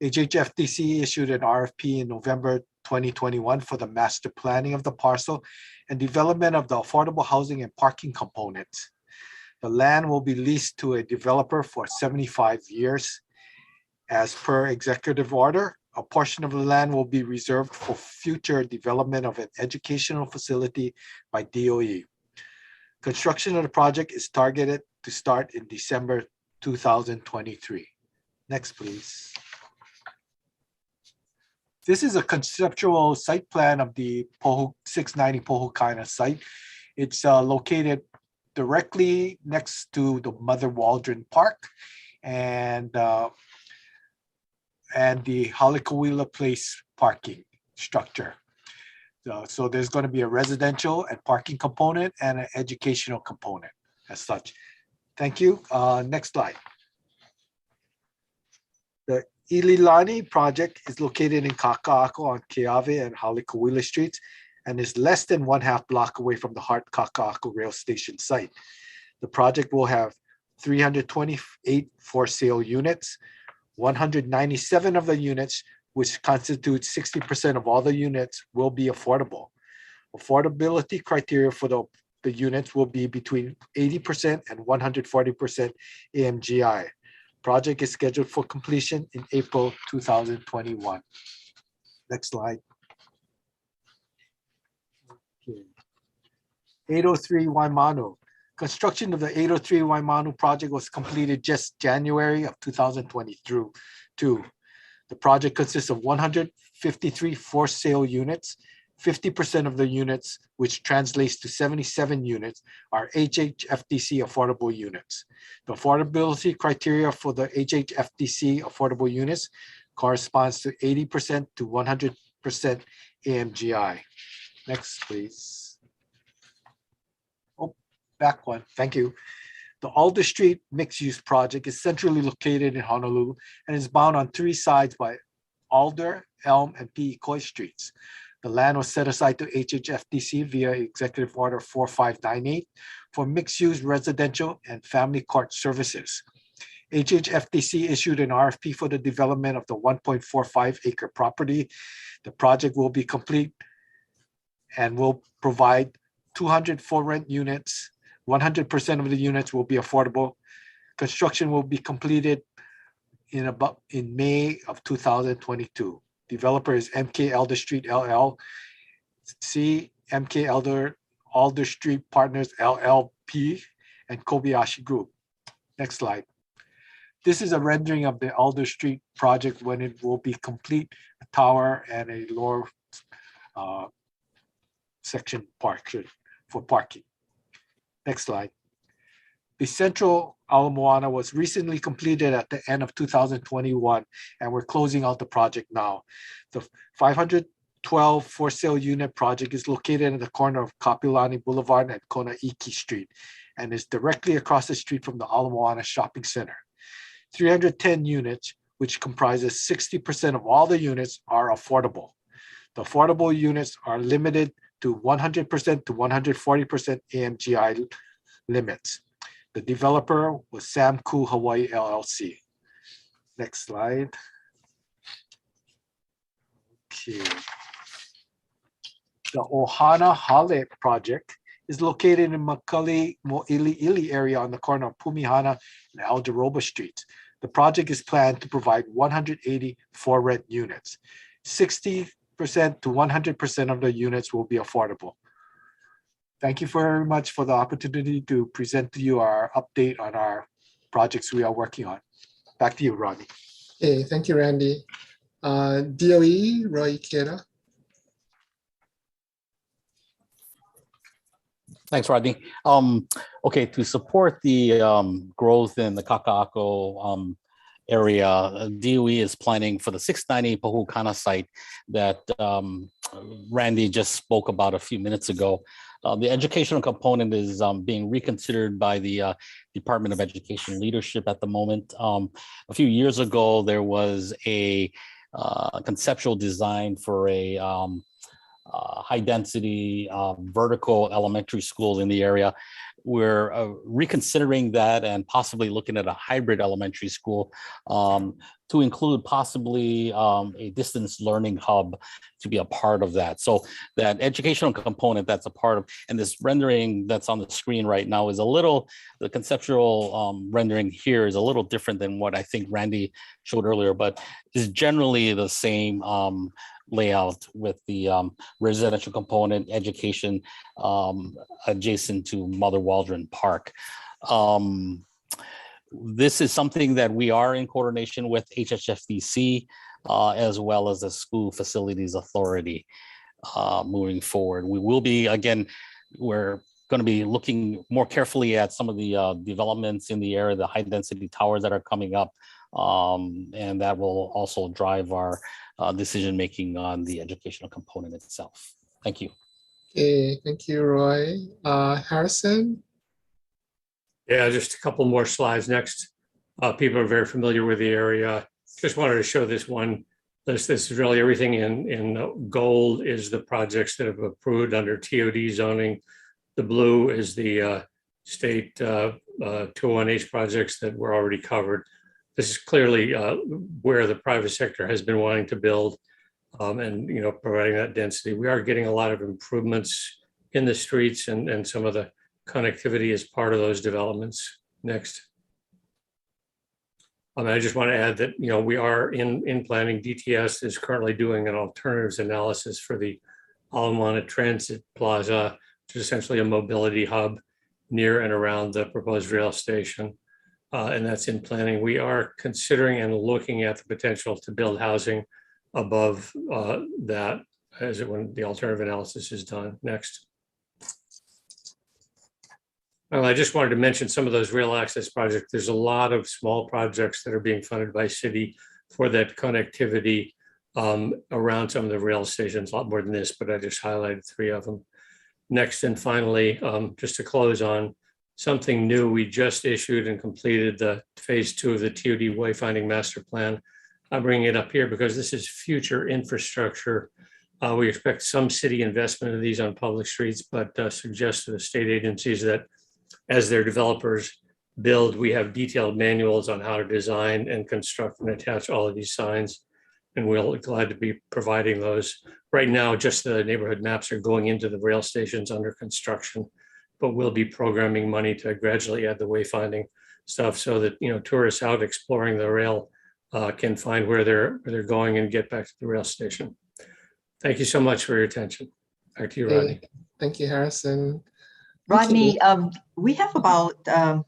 HHFDC issued an RFP in November 2021 for the master planning of the parcel and development of the affordable housing and parking components. The land will be leased to a developer for 75 years. As per executive order, a portion of the land will be reserved for future development of an educational facility by DOE. Construction of the project is targeted to start in December 2023. Next, please. This is a conceptual site plan of the 690 Pohukaina site. It's located directly next to the Mother Waldron Park and the Halikuwila Place parking structure. So there's going to be a residential and parking component and an educational component as such. Thank you. Next slide. The Ililani project is located in Kaka'ako on Keawe and Halikuwila streets and is less than 1/2 block away from the Hart Kaka'ako rail station site. The project will have 328 for sale units. 197 of the units, which constitutes 60% of all the units, will be affordable. Affordability criteria for the units will be between 80% and 140% AMGI. Project is scheduled for completion in April 2021. Next slide. Okay. 803 Waimanu. Construction of the 803 Waimanu project was completed just January of 2022. The project consists of 153 for sale units, 50% of the units, which translates to 77 units, are HHFDC affordable units. The affordability criteria for the HHFDC affordable units corresponds to 80% to 100% AMGI. Next, please. Oh, back one. Thank you. The Alder Street mixed-use project is centrally located in Honolulu and is bound on 3 sides by Alder, Elm, and Pi'ikoi streets. The land was set aside to HHFDC via Executive Order 4598 for mixed-use residential and family court services. HHFDC issued an RFP for the development of the 1.45-acre property. The project will be complete and will provide 200 for-rent units. 100% of the units will be affordable. Construction will be completed in May of 2022. Developer is MK Elder Street LLC, MK Alder Street Partners LLP, and Kobayashi Group. Next slide. This is a rendering of the Alder Street project when it will be complete, a tower and a lower section for parking. Next slide. The central Ala Moana was recently completed at the end of 2021, and we're closing out the project now. The 512 for sale unit project is located in the corner of Kapilani Boulevard and Konaiki Street, and is directly across the street from the Ala Moana Shopping Center. 310 units, which comprises 60% of all the units, are affordable. The affordable units are limited to 100% to 140% AMGI limits. The developer was Samku Hawaii LLC. Next slide. Okay. The Ohana Hale project is located in Makali Mo'iliili area on the corner of Pumihana and Alderoba Streets. The project is planned to provide 180 for-rent units. 60% to 100% of the units will be affordable. Thank you very much for the opportunity to present to you our update on our projects we are working on. Back to you, Rodney. Hey, thank you, Randy. DOE, Roy Ikeda. Thanks, Rodney. Okay, to support the growth in the Kaka'ako area, DOE is planning for the 690 Pahukana site that Randy just spoke about a few minutes ago. The educational component is being reconsidered by the Department of Education leadership at the moment. A few years ago, there was a conceptual design for a high density vertical elementary school in the area. We're reconsidering that and possibly looking at a hybrid elementary school to include possibly a distance learning hub to be a part of that. So that educational component that's a part of, and this rendering that's on the screen right now is a little, the conceptual rendering here is a little different than what I think Randy showed earlier, but is generally the same layout with the residential component, education adjacent to Mother Waldron Park. This is something that we are in coordination with HHFDC as well as the School Facilities Authority moving forward. We will be, again, we're going to be looking more carefully at some of the developments in the area, the high density towers that are coming up, and that will also drive our decision-making on the educational component itself. Thank you. Okay, thank you, Roy. Harrison? Yeah, just a couple more slides next. People are very familiar with the area. Just wanted to show this one. This is really everything in gold is the projects that have approved under TOD zoning. The blue is the state 201H projects that were already covered. This is clearly where the private sector has been wanting to build and providing that density. We are getting a lot of improvements in the streets and some of the connectivity is part of those developments. Next. I just want to add that we are in planning. DTS is currently doing an alternatives analysis for the Ala Moana Transit Plaza, which is essentially a mobility hub near and around the proposed rail station. And that's in planning. We are considering and looking at the potential to build housing above that as it when the alternative analysis is done. Next. I just wanted to mention some of those rail access projects. There's a lot of small projects that are being funded by city for that connectivity around some of the rail stations, a lot more than this, but I just highlighted 3 of them. Next, and finally, just to close on something new, we just issued and completed the phase 2 of the TOD wayfinding master plan. I'm bringing it up here because this is future infrastructure. We expect some city investment of these on public streets, but suggest to the state agencies that as their developers build, we have detailed manuals on how to design and construct and attach all of these signs. And we'll be glad to be providing those. Right now, just the neighborhood maps are going into the rail stations under construction, but we'll be programming money to gradually add the wayfinding stuff so that, you know, tourists out exploring the rail can find where they're going and get back to the rail station. Thank you so much for your attention. Back to you, Rodney. Thank you, Harrison. Rodney, we have about a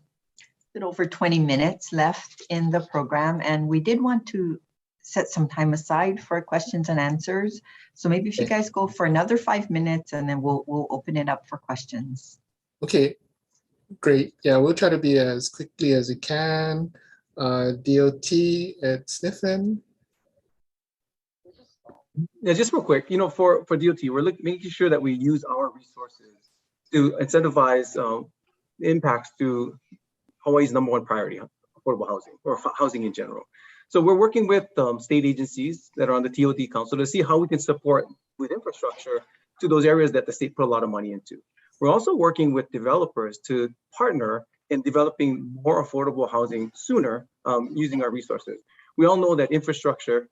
bit over 20 minutes left in the program, and we did want to set some time aside for questions and answers. So maybe if you guys go for another 5 minutes, and then we'll open it up for questions. Okay, great. Yeah, we'll try to be as quickly as we can. DOT at Sniffen. Yeah, just real quick, you know, for DOT, we're making sure that we use our resources to incentivize impacts to Hawaii's #1 priority, affordable housing or housing in general. So we're working with state agencies that are on the TOD Council to see how we can support with infrastructure to those areas that the state put a lot of money into. We're also working with developers to partner in developing more affordable housing sooner using our resources. We all know that infrastructure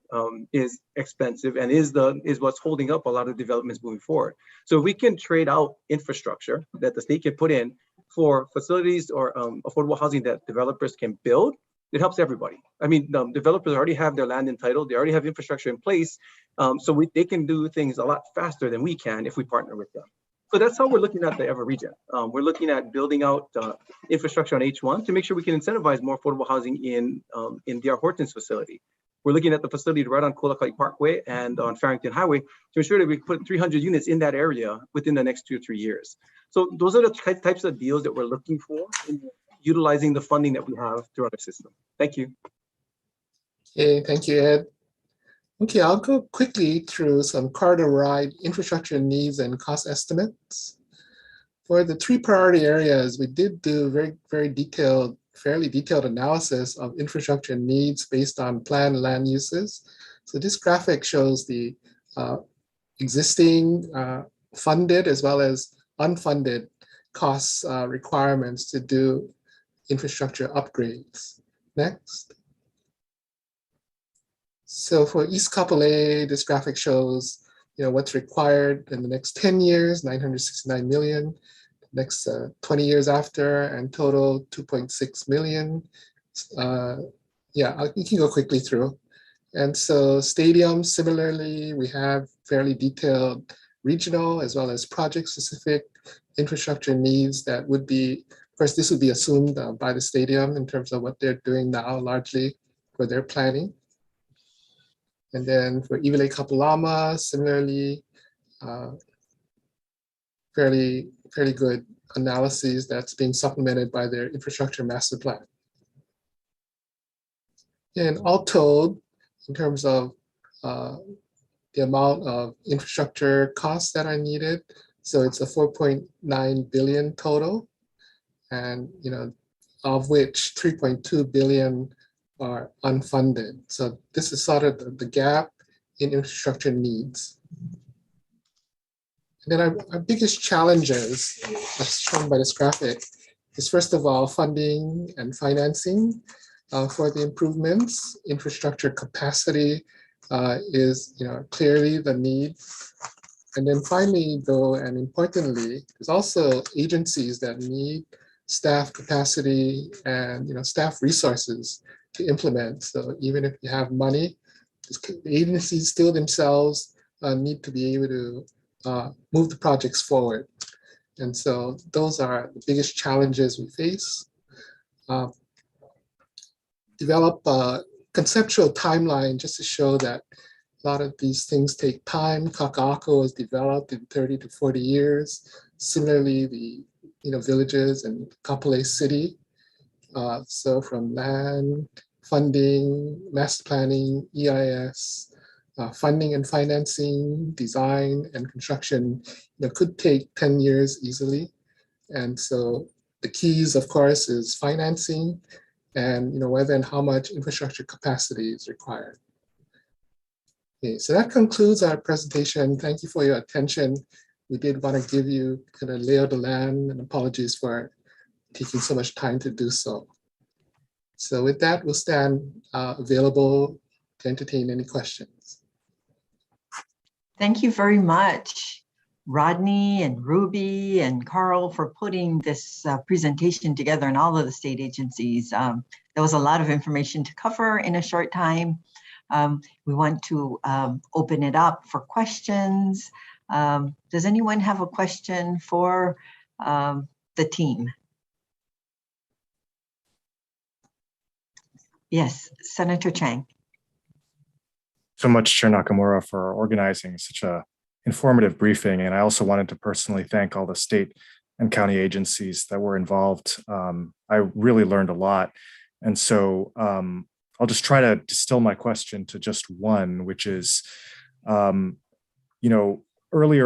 is expensive and is what's holding up a lot of developments moving forward. So if we can trade out infrastructure that the state can put in for facilities or affordable housing that developers can build, it helps everybody. I mean, developers already have their land entitled, they already have infrastructure in place, so they can do things a lot faster than we can if we partner with them. So that's how we're looking at the Ever region. We're looking at building out infrastructure on H1 to make sure we can incentivize more affordable housing in D.R. Horton's facility. We're looking at the facility right on Kolakai Parkway and on Farrington Highway to ensure that we put 300 units in that area within the next 2 or 3 years. So those are the types of deals that we're looking for in utilizing the funding that we have throughout our system. Thank you. Okay, thank you, Ed. Okay, I'll go quickly through some corridor-wide infrastructure needs and cost estimates. For the 3 priority areas, we did do very detailed, fairly detailed analysis of infrastructure needs based on planned land uses. So this graphic shows the existing funded as well as unfunded costs requirements to do infrastructure upgrades. Next. So for East Kapolei, this graphic shows, you know, what's required in the next 10 years, 969 million, next 20 years after, and total 2.6 million. Yeah, you can go quickly through. And so stadiums, similarly, we have fairly detailed regional as well as project-specific infrastructure needs that would be, of course, this would be assumed by the stadium in terms of what they're doing now, largely for their planning. And then for Iwilei Kapalama, similarly, fairly good analyses that's being supplemented by their infrastructure master plan. And all told, in terms of the amount of infrastructure costs that are needed, so it's a 4.9 billion total, and you know, of which 3.2 billion are unfunded. So this is sort of the gap in infrastructure needs. And then our biggest challenges, as shown by this graphic, is first of all, funding and financing for the improvements. Infrastructure capacity is, you know, clearly the need. And then finally, though, and importantly, there's also agencies that need staff capacity and, you know, staff resources to implement. So even if you have money, the agencies still themselves need to be able to move the projects forward. And so those are the biggest challenges we face. Develop a conceptual timeline just to show that, A lot of these things take time. Kaka'ako was developed in 30 to 40 years. Similarly, the villages in Kapolei City. So from land, funding, master planning, EIS, funding and financing, design and construction, could take 10 years easily. And so the keys, of course, is financing and whether and how much infrastructure capacity is required. Okay, so that concludes our presentation. Thank you for your attention. We did want to give you kind of lay of the land, and apologies for taking so much time to do so. So with that, we'll stand available to entertain any questions. Thank you very much, Rodney and Ruby and Carl, for putting this presentation together and all of the state agencies. There was a lot of information to cover in a short time. We want to open it up for questions. Does anyone have a question for the team? Yes, Senator Chang. So much, Chair Nakamura, for organizing such a informative briefing. And I also wanted to personally thank all the state and county agencies that were involved. I really learned a lot. And so I'll just try to distill my question to just one, which is, earlier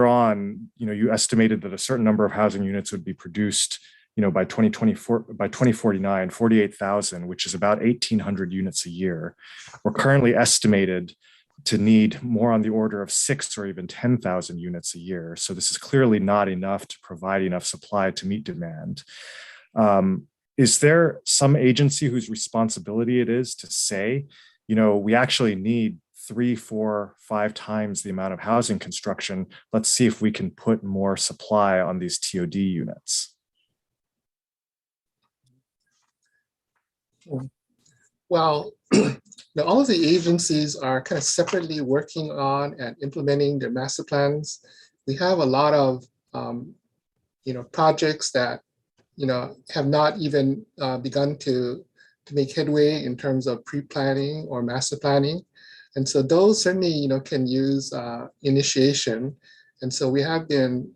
on, you estimated that a certain number of housing units would be produced, by 2049, 48,000, which is about 1,800 units a year. We're currently estimated to need more on the order of 6 or even 10,000 units a year. So this is clearly not enough to provide enough supply to meet demand. Is there some agency whose responsibility it is to say, we actually need 3, 4, 5 times the amount of housing construction. Let's see if we can put more supply on these TOD units. Well, all of the agencies are kind of separately working on and implementing their master plans. We have a lot of, projects that, have not even begun to make headway in terms of pre-planning or master planning. And so those certainly, can use initiation. And so we have been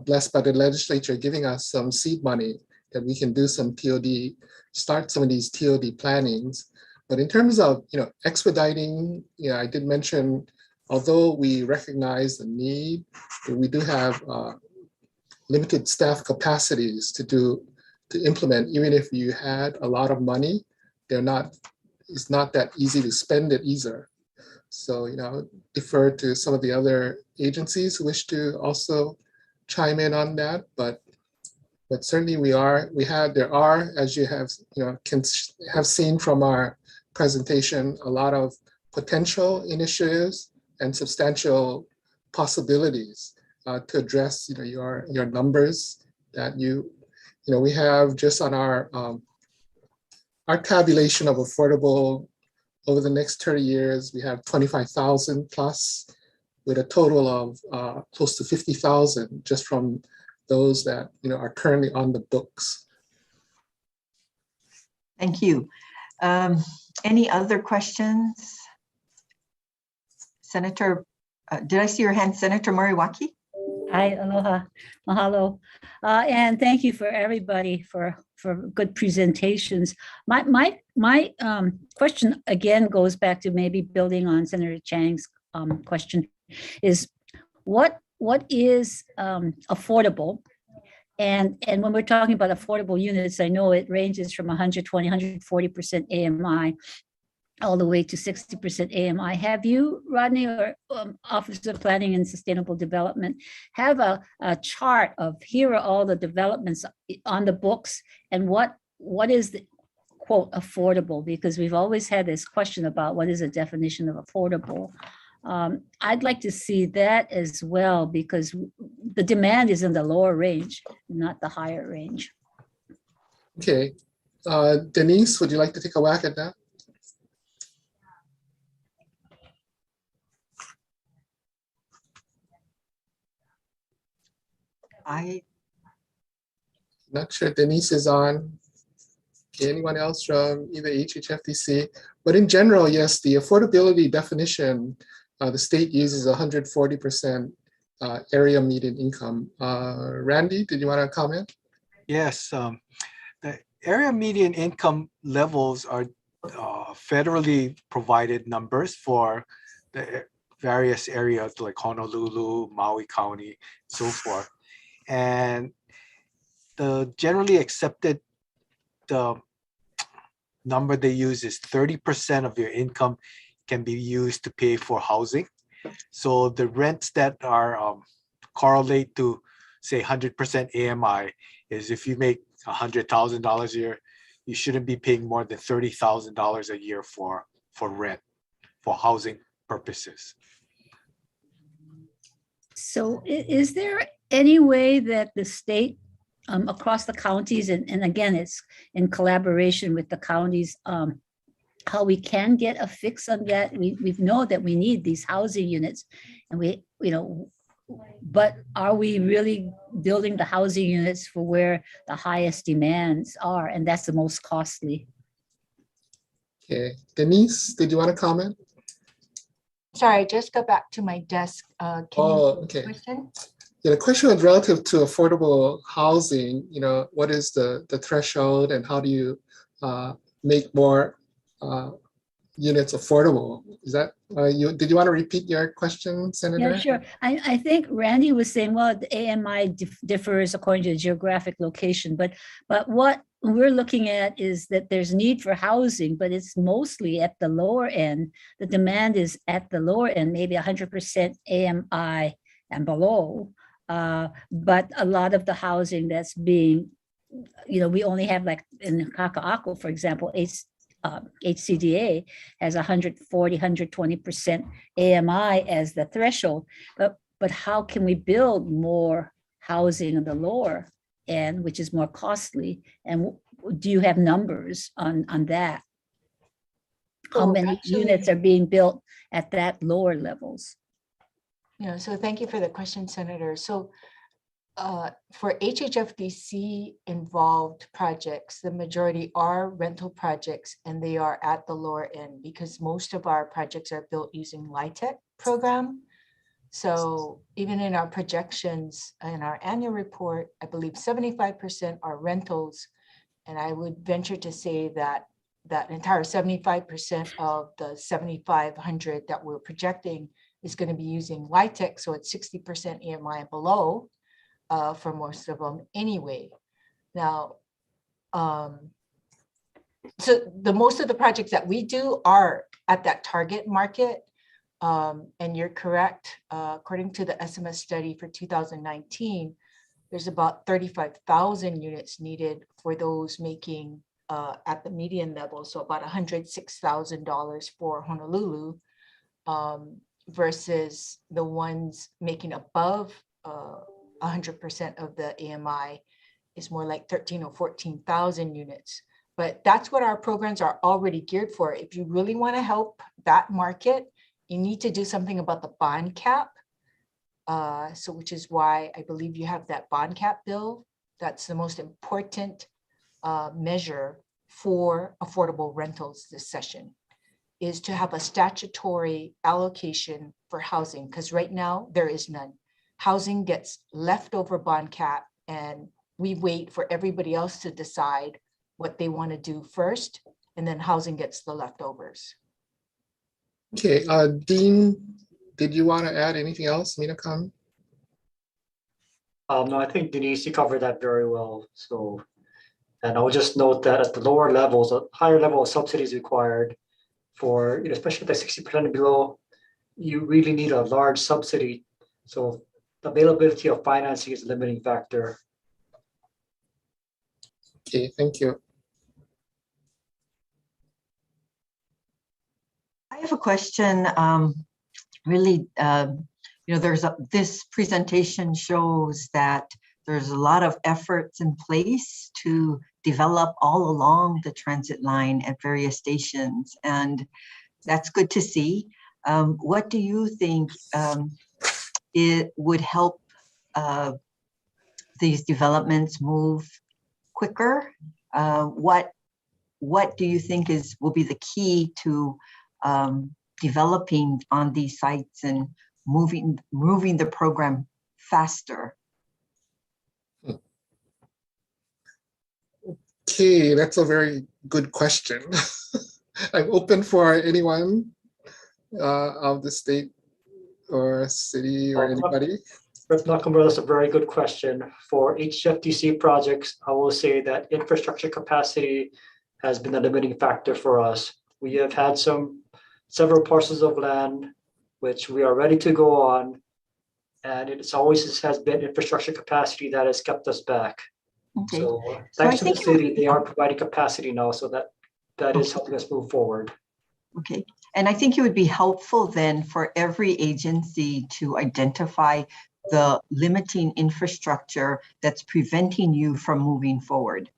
blessed by the legislature giving us some seed money that we can do some TOD, start some of these TOD plannings. But in terms of, expediting, I did mention, although we recognize the need, we do have limited staff capacities to implement. Even if you had a lot of money, it's not that easy to spend it either. So, defer to some of the other agencies who wish to also chime in on that. But certainly there are, as you have, can have seen from our presentation, a lot of potential initiatives and substantial possibilities to address, your numbers that we have just on our tabulation of affordable over the next 30 years. We have 25,000 plus, with a total of close to 50,000 just from those that are currently on the books. Thank you. Any other questions? Senator, did I see your hand, Senator Moriwaki? Hi, aloha, mahalo. And thank you for everybody for good presentations. My question again goes back to maybe building on Senator Chang's question is what is affordable? And when we're talking about affordable units, I know it ranges from 120, 140% AMI all the way to 60% AMI. Have you, Rodney, or Office of Planning and Sustainable Development, have a chart of here are all the developments on the books and what is the quote affordable? Because we've always had this question about what is a definition of affordable. I'd like to see that as well, because the demand is in the lower range, not the higher range. Okay. Denise, would you like to take a whack at that? I'm not sure Denise is on. Okay, anyone else from either HHFDC? But in general, yes, the affordability definition the state uses 140% area median income. Randy, did you want to comment? Yes, the area median income levels are federally provided numbers for the various areas like Honolulu, Maui County, so forth. And the generally accepted number they use is 30% of your income can be used to pay for housing. So the rents that are correlate to say 100% AMI is if you make $100,000 a year, you shouldn't be paying more than $30,000 a year for rent, for housing purposes. So is there any way that the state across the counties, and again, it's in collaboration with the counties, how we can get a fix on that? We know that we need these housing units, and but are we really building the housing units for where the highest demands are? And that's the most costly. Okay, Denise, did you want to comment? Sorry, I just got back to my desk. Okay. Yeah, the question was relative to affordable housing. What is the threshold, and how do you make more units affordable? Is that did you want to repeat your question, Senator? Yeah, sure. I think Randy was saying, well, the AMI differs according to the geographic location, but what we're looking at is that there's need for housing, but it's mostly at the lower end. The demand is at the lower end, maybe 100% AMI and below. But a lot of the housing that's being, we only have, like in Kaka'ako, for example, HCDA has 140, 120% AMI as the threshold. But how can we build more housing in the lower end, which is more costly? And do you have numbers on that? How many units are being built at that lower levels? So thank you for the question, Senator. So for HHFDC involved projects, the majority are rental projects, and they are at the lower end because most of our projects are built using LIHTC program. So even in our projections in our annual report, I believe 75% are rentals. And I would venture to say that that entire 75% of the 7,500 that we're projecting is going to be using LIHTC. So it's 60% AMI and below for most of them anyway. Now, so most of the projects that we do are at that target market. And you're correct, according to the SMS study for 2019, there's about 35,000 units needed for those making at the median level. So about $106,000 for Honolulu versus the ones making above 100% of the AMI is more like 13 or 14,000 units. But that's what our programs are already geared for. If you really want to help that market, you need to do something about the bond cap. So which is why I believe you have that bond cap bill. That's the most important measure for affordable rentals this session, is to have a statutory allocation for housing, because right now there is none. Housing gets leftover bond cap, and we wait for everybody else to decide what they want to do first, and then housing gets the leftovers. Okay, Dean, did you want to add anything else, Minakami? No, I think Denise, you covered that very well. So, and I'll just note that at the lower levels, a higher level of subsidies required for, especially the 60% and below, you really need a large subsidy. So the availability of financing is a limiting factor. Okay, thank you. I have a question. This presentation shows that there's a lot of efforts in place to develop all along the transit line at various stations, and that's good to see. What do you think it would help these developments move quicker? What do you think will be the key to developing on these sites and moving the program faster? Okay, that's a very good question. I'm open for anyone of the state or city or anybody. Rep. Nakamura, that's a very good question. For HHFDC projects, I will say that infrastructure capacity has been a limiting factor for us. We have had several parcels of land which we are ready to go on, and it's always has been infrastructure capacity that has kept us back. Okay. So thanks to the city, they are providing capacity now, so that is helping us move forward. Okay, and I think it would be helpful then for every agency to identify the limiting infrastructure that's preventing you from moving forward.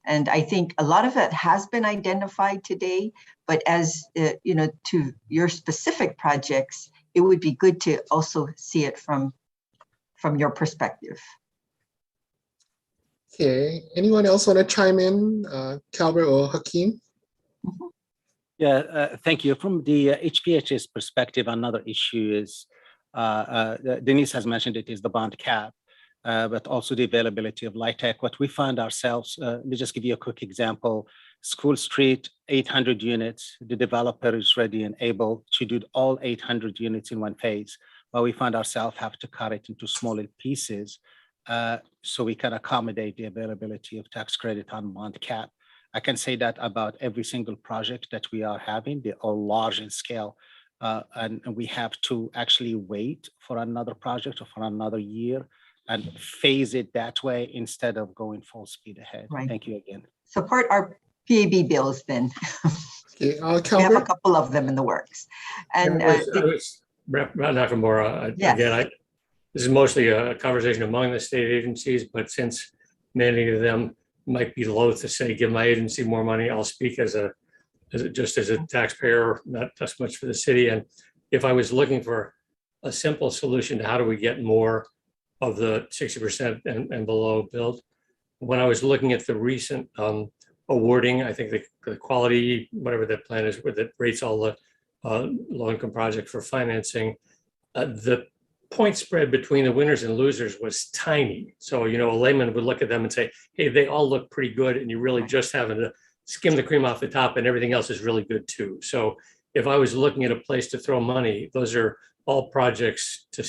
And I think a lot of that has been identified today, but as you know, to your specific projects, it would be good to also see it from your perspective. Okay, anyone else want to chime in, Calvert or Hakeem? Yeah, thank you. From the HPHA's perspective, another issue is, Denise has mentioned it, is the bond cap, but also the availability of LIHTC. What we found ourselves, let me just give you a quick example. School Street, 800 units. The developer is ready and able to do all 800 units in one phase, but we found ourselves have to cut it into smaller pieces so we can accommodate the availability of tax credit on bond cap. I can say that about every single project that we are having. They're all large in scale, and we have to actually wait for another project or for another year and phase it that way instead of going full speed ahead. Right. Thank you again. Support our PAB bills then. Okay, we have a couple of them in the works. And Rep. Nakamura, yes. Again, this is mostly a conversation among the state agencies, but since many of them might be loath to say, give my agency more money, I'll speak just as a taxpayer, not as much for the city. And if I was looking for a simple solution to how do we get more of the 60% and below build, when I was looking at the recent awarding, I think the quality, whatever that plan is, where that rates all the low-income projects for financing, the point spread between the winners and losers was tiny. So, you know, a layman would look at them and say, hey, they all look pretty good, and you're really just having to skim the cream off the top, and everything else is really good too. So if I was looking at a place to throw money, those are all projects to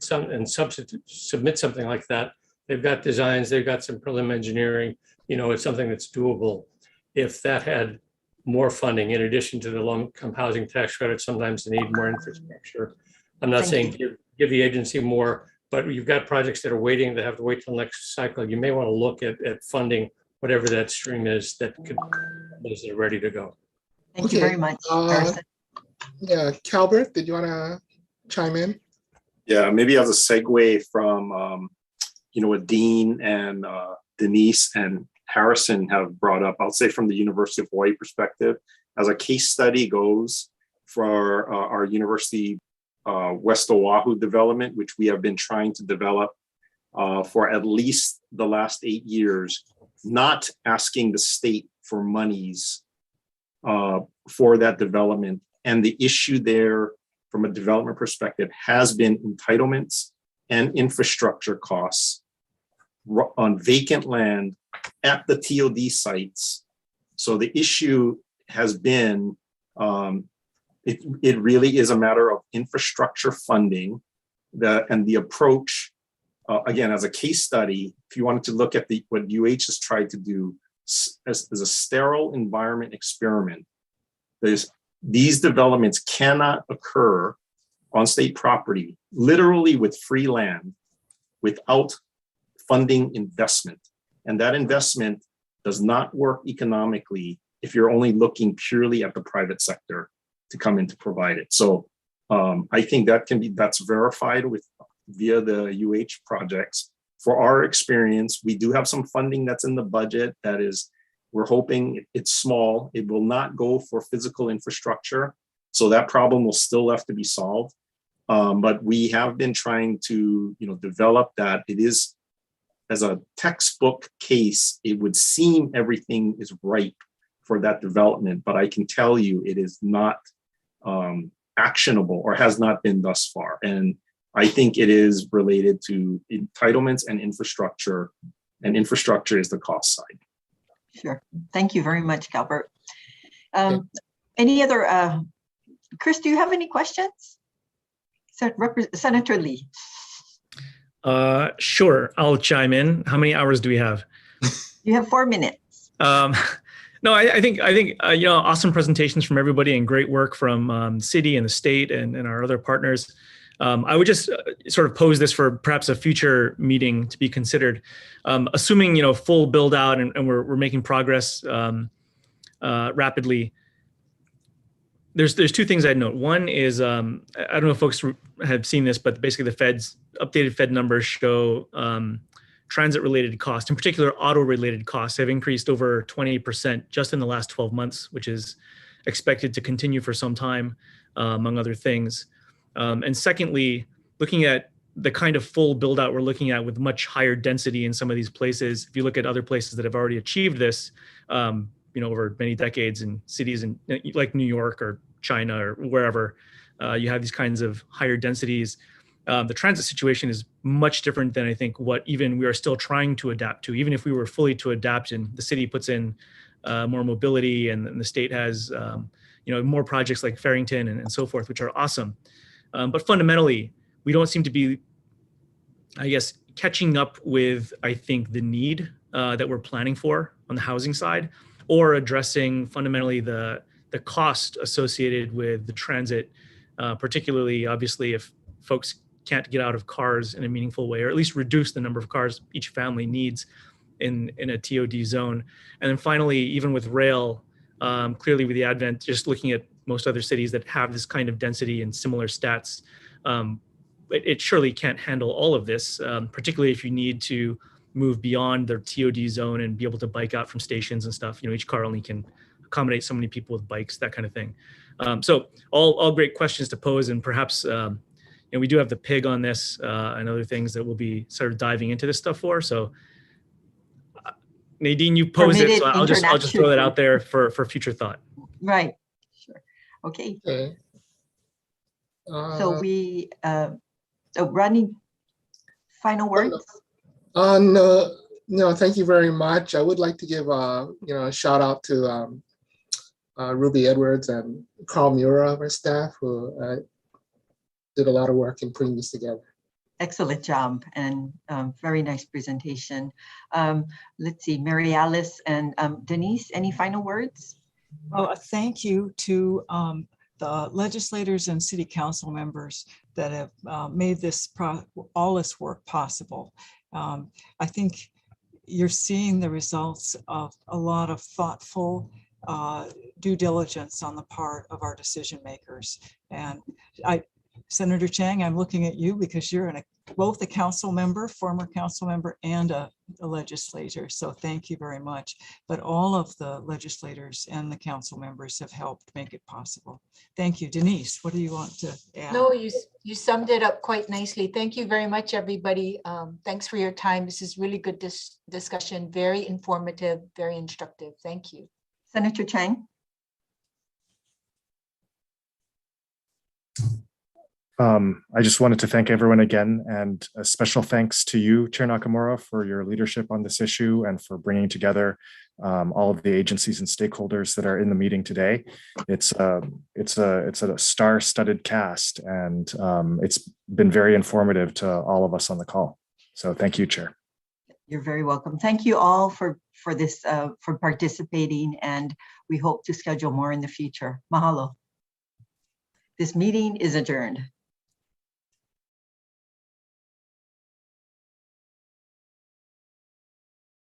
submit something like that. They've got designs, they've got some prelim engineering, you know, it's something that's doable. If that had more funding, in addition to the low-income housing tax credit, sometimes they need more infrastructure. I'm not saying give the agency more, but you've got projects that are waiting, that have to wait till next cycle. You may want to look at funding whatever that stream is that could, those that are ready to go. Thank you very much. Yeah, Calvert, did you want to chime in? Yeah, maybe as a segue from, you know, what Dean and Denise and Harrison have brought up, I'll say from the University of Hawaii perspective, as a case study goes for our University West Oahu development, which we have been trying to develop for at least the last 8 years, not asking the state for monies for that development. And the issue there from a development perspective has been entitlements and infrastructure costs on vacant land at the TOD sites. So the issue has been, it really is a matter of infrastructure funding and the approach, again, as a case study, if you wanted to look at what UH has tried to do as a sterile environment experiment, these developments cannot occur on state property, literally with free land, without funding investment. And that investment does not work economically if you're only looking purely at the private sector to come in to provide it. So I think that's verified via the UH projects. For our experience, we do have some funding that's in the budget that is, we're hoping it's small. It will not go for physical infrastructure. So that problem will still have to be solved. But we have been trying to, you know, develop that. It is, as a textbook case, it would seem everything is right for that development, but I can tell you it is not actionable or has not been thus far. And I think it is related to entitlements and infrastructure is the cost side. Sure. Thank you very much, Calbert. Any other, Chris, do you have any questions? Senator Lee. Sure, I'll chime in. How many hours do we have? You have 4 minutes. No, I think you know, awesome presentations from everybody and great work from the city and the state and our other partners. I would just sort of pose this for perhaps a future meeting to be considered. Assuming, you know, full build out and we're making progress rapidly. There's two things I'd note. One is, I don't know if folks have seen this, but basically the Fed's updated Fed numbers show transit-related costs, in particular auto-related costs, have increased over 20% just in the last 12 months, which is expected to continue for some time, among other things. And secondly, looking at the kind of full build-out we're looking at with much higher density in some of these places, if you look at other places that have already achieved this, you know, over many decades in cities in, like New York or China or wherever, you have these kinds of higher densities. The transit situation is much different than I think what even we are still trying to adapt to. Even if we were fully to adapt and the city puts in more mobility and the state has you know, more projects like Farrington and so forth, which are awesome. But fundamentally, we don't seem to be, I guess, catching up with, I think, the need that we're planning for on the housing side, or addressing fundamentally the cost associated with the transit, particularly obviously if folks can't get out of cars in a meaningful way, or at least reduce the number of cars each family needs in a TOD zone. And then finally, even with rail, clearly with the advent, just looking at most other cities that have this kind of density and similar stats, it surely can't handle all of this, particularly if you need to move beyond their TOD zone and be able to bike out from stations and stuff. You know, each car only can accommodate so many people with bikes, that kind of thing. So all great questions to pose, and perhaps you know, we do have the PIG on this and other things that we'll be sort of diving into this stuff for. So Nadine, you posed it, so I'll just throw that out there for future thought. Right. Sure. Okay. So we, Rodney, final words? No, thank you very much. I would like to give you know, a shout out to Ruby Edwards and Carl Mura, our staff, who did a lot of work in putting this together. Excellent job and very nice presentation. Let's see, Mary Alice and Denise, any final words? Well, thank you to the legislators and city council members that have made this all this work possible. I think you're seeing the results of a lot of thoughtful due diligence on the part of our decision makers. And Senator Chang, I'm looking at you because you're both a council member, former council member, and a legislator. So thank you very much. But all of the legislators and the council members have helped make it possible. Thank you. Denise, what do you want to add? No, you summed it up quite nicely. Thank you very much, everybody. Thanks for your time. This is really good discussion, very informative, very instructive. Thank you. Senator Chang. I just wanted to thank everyone again, and a special thanks to you, Chair Nakamura, for your leadership on this issue and for bringing together all of the agencies and stakeholders that are in the meeting today. It's a star-studded cast, and it's been very informative to all of us on the call. So thank you, Chair. You're very welcome. Thank you all for this, for participating, and we hope to schedule more in the future. Mahalo. This meeting is adjourned.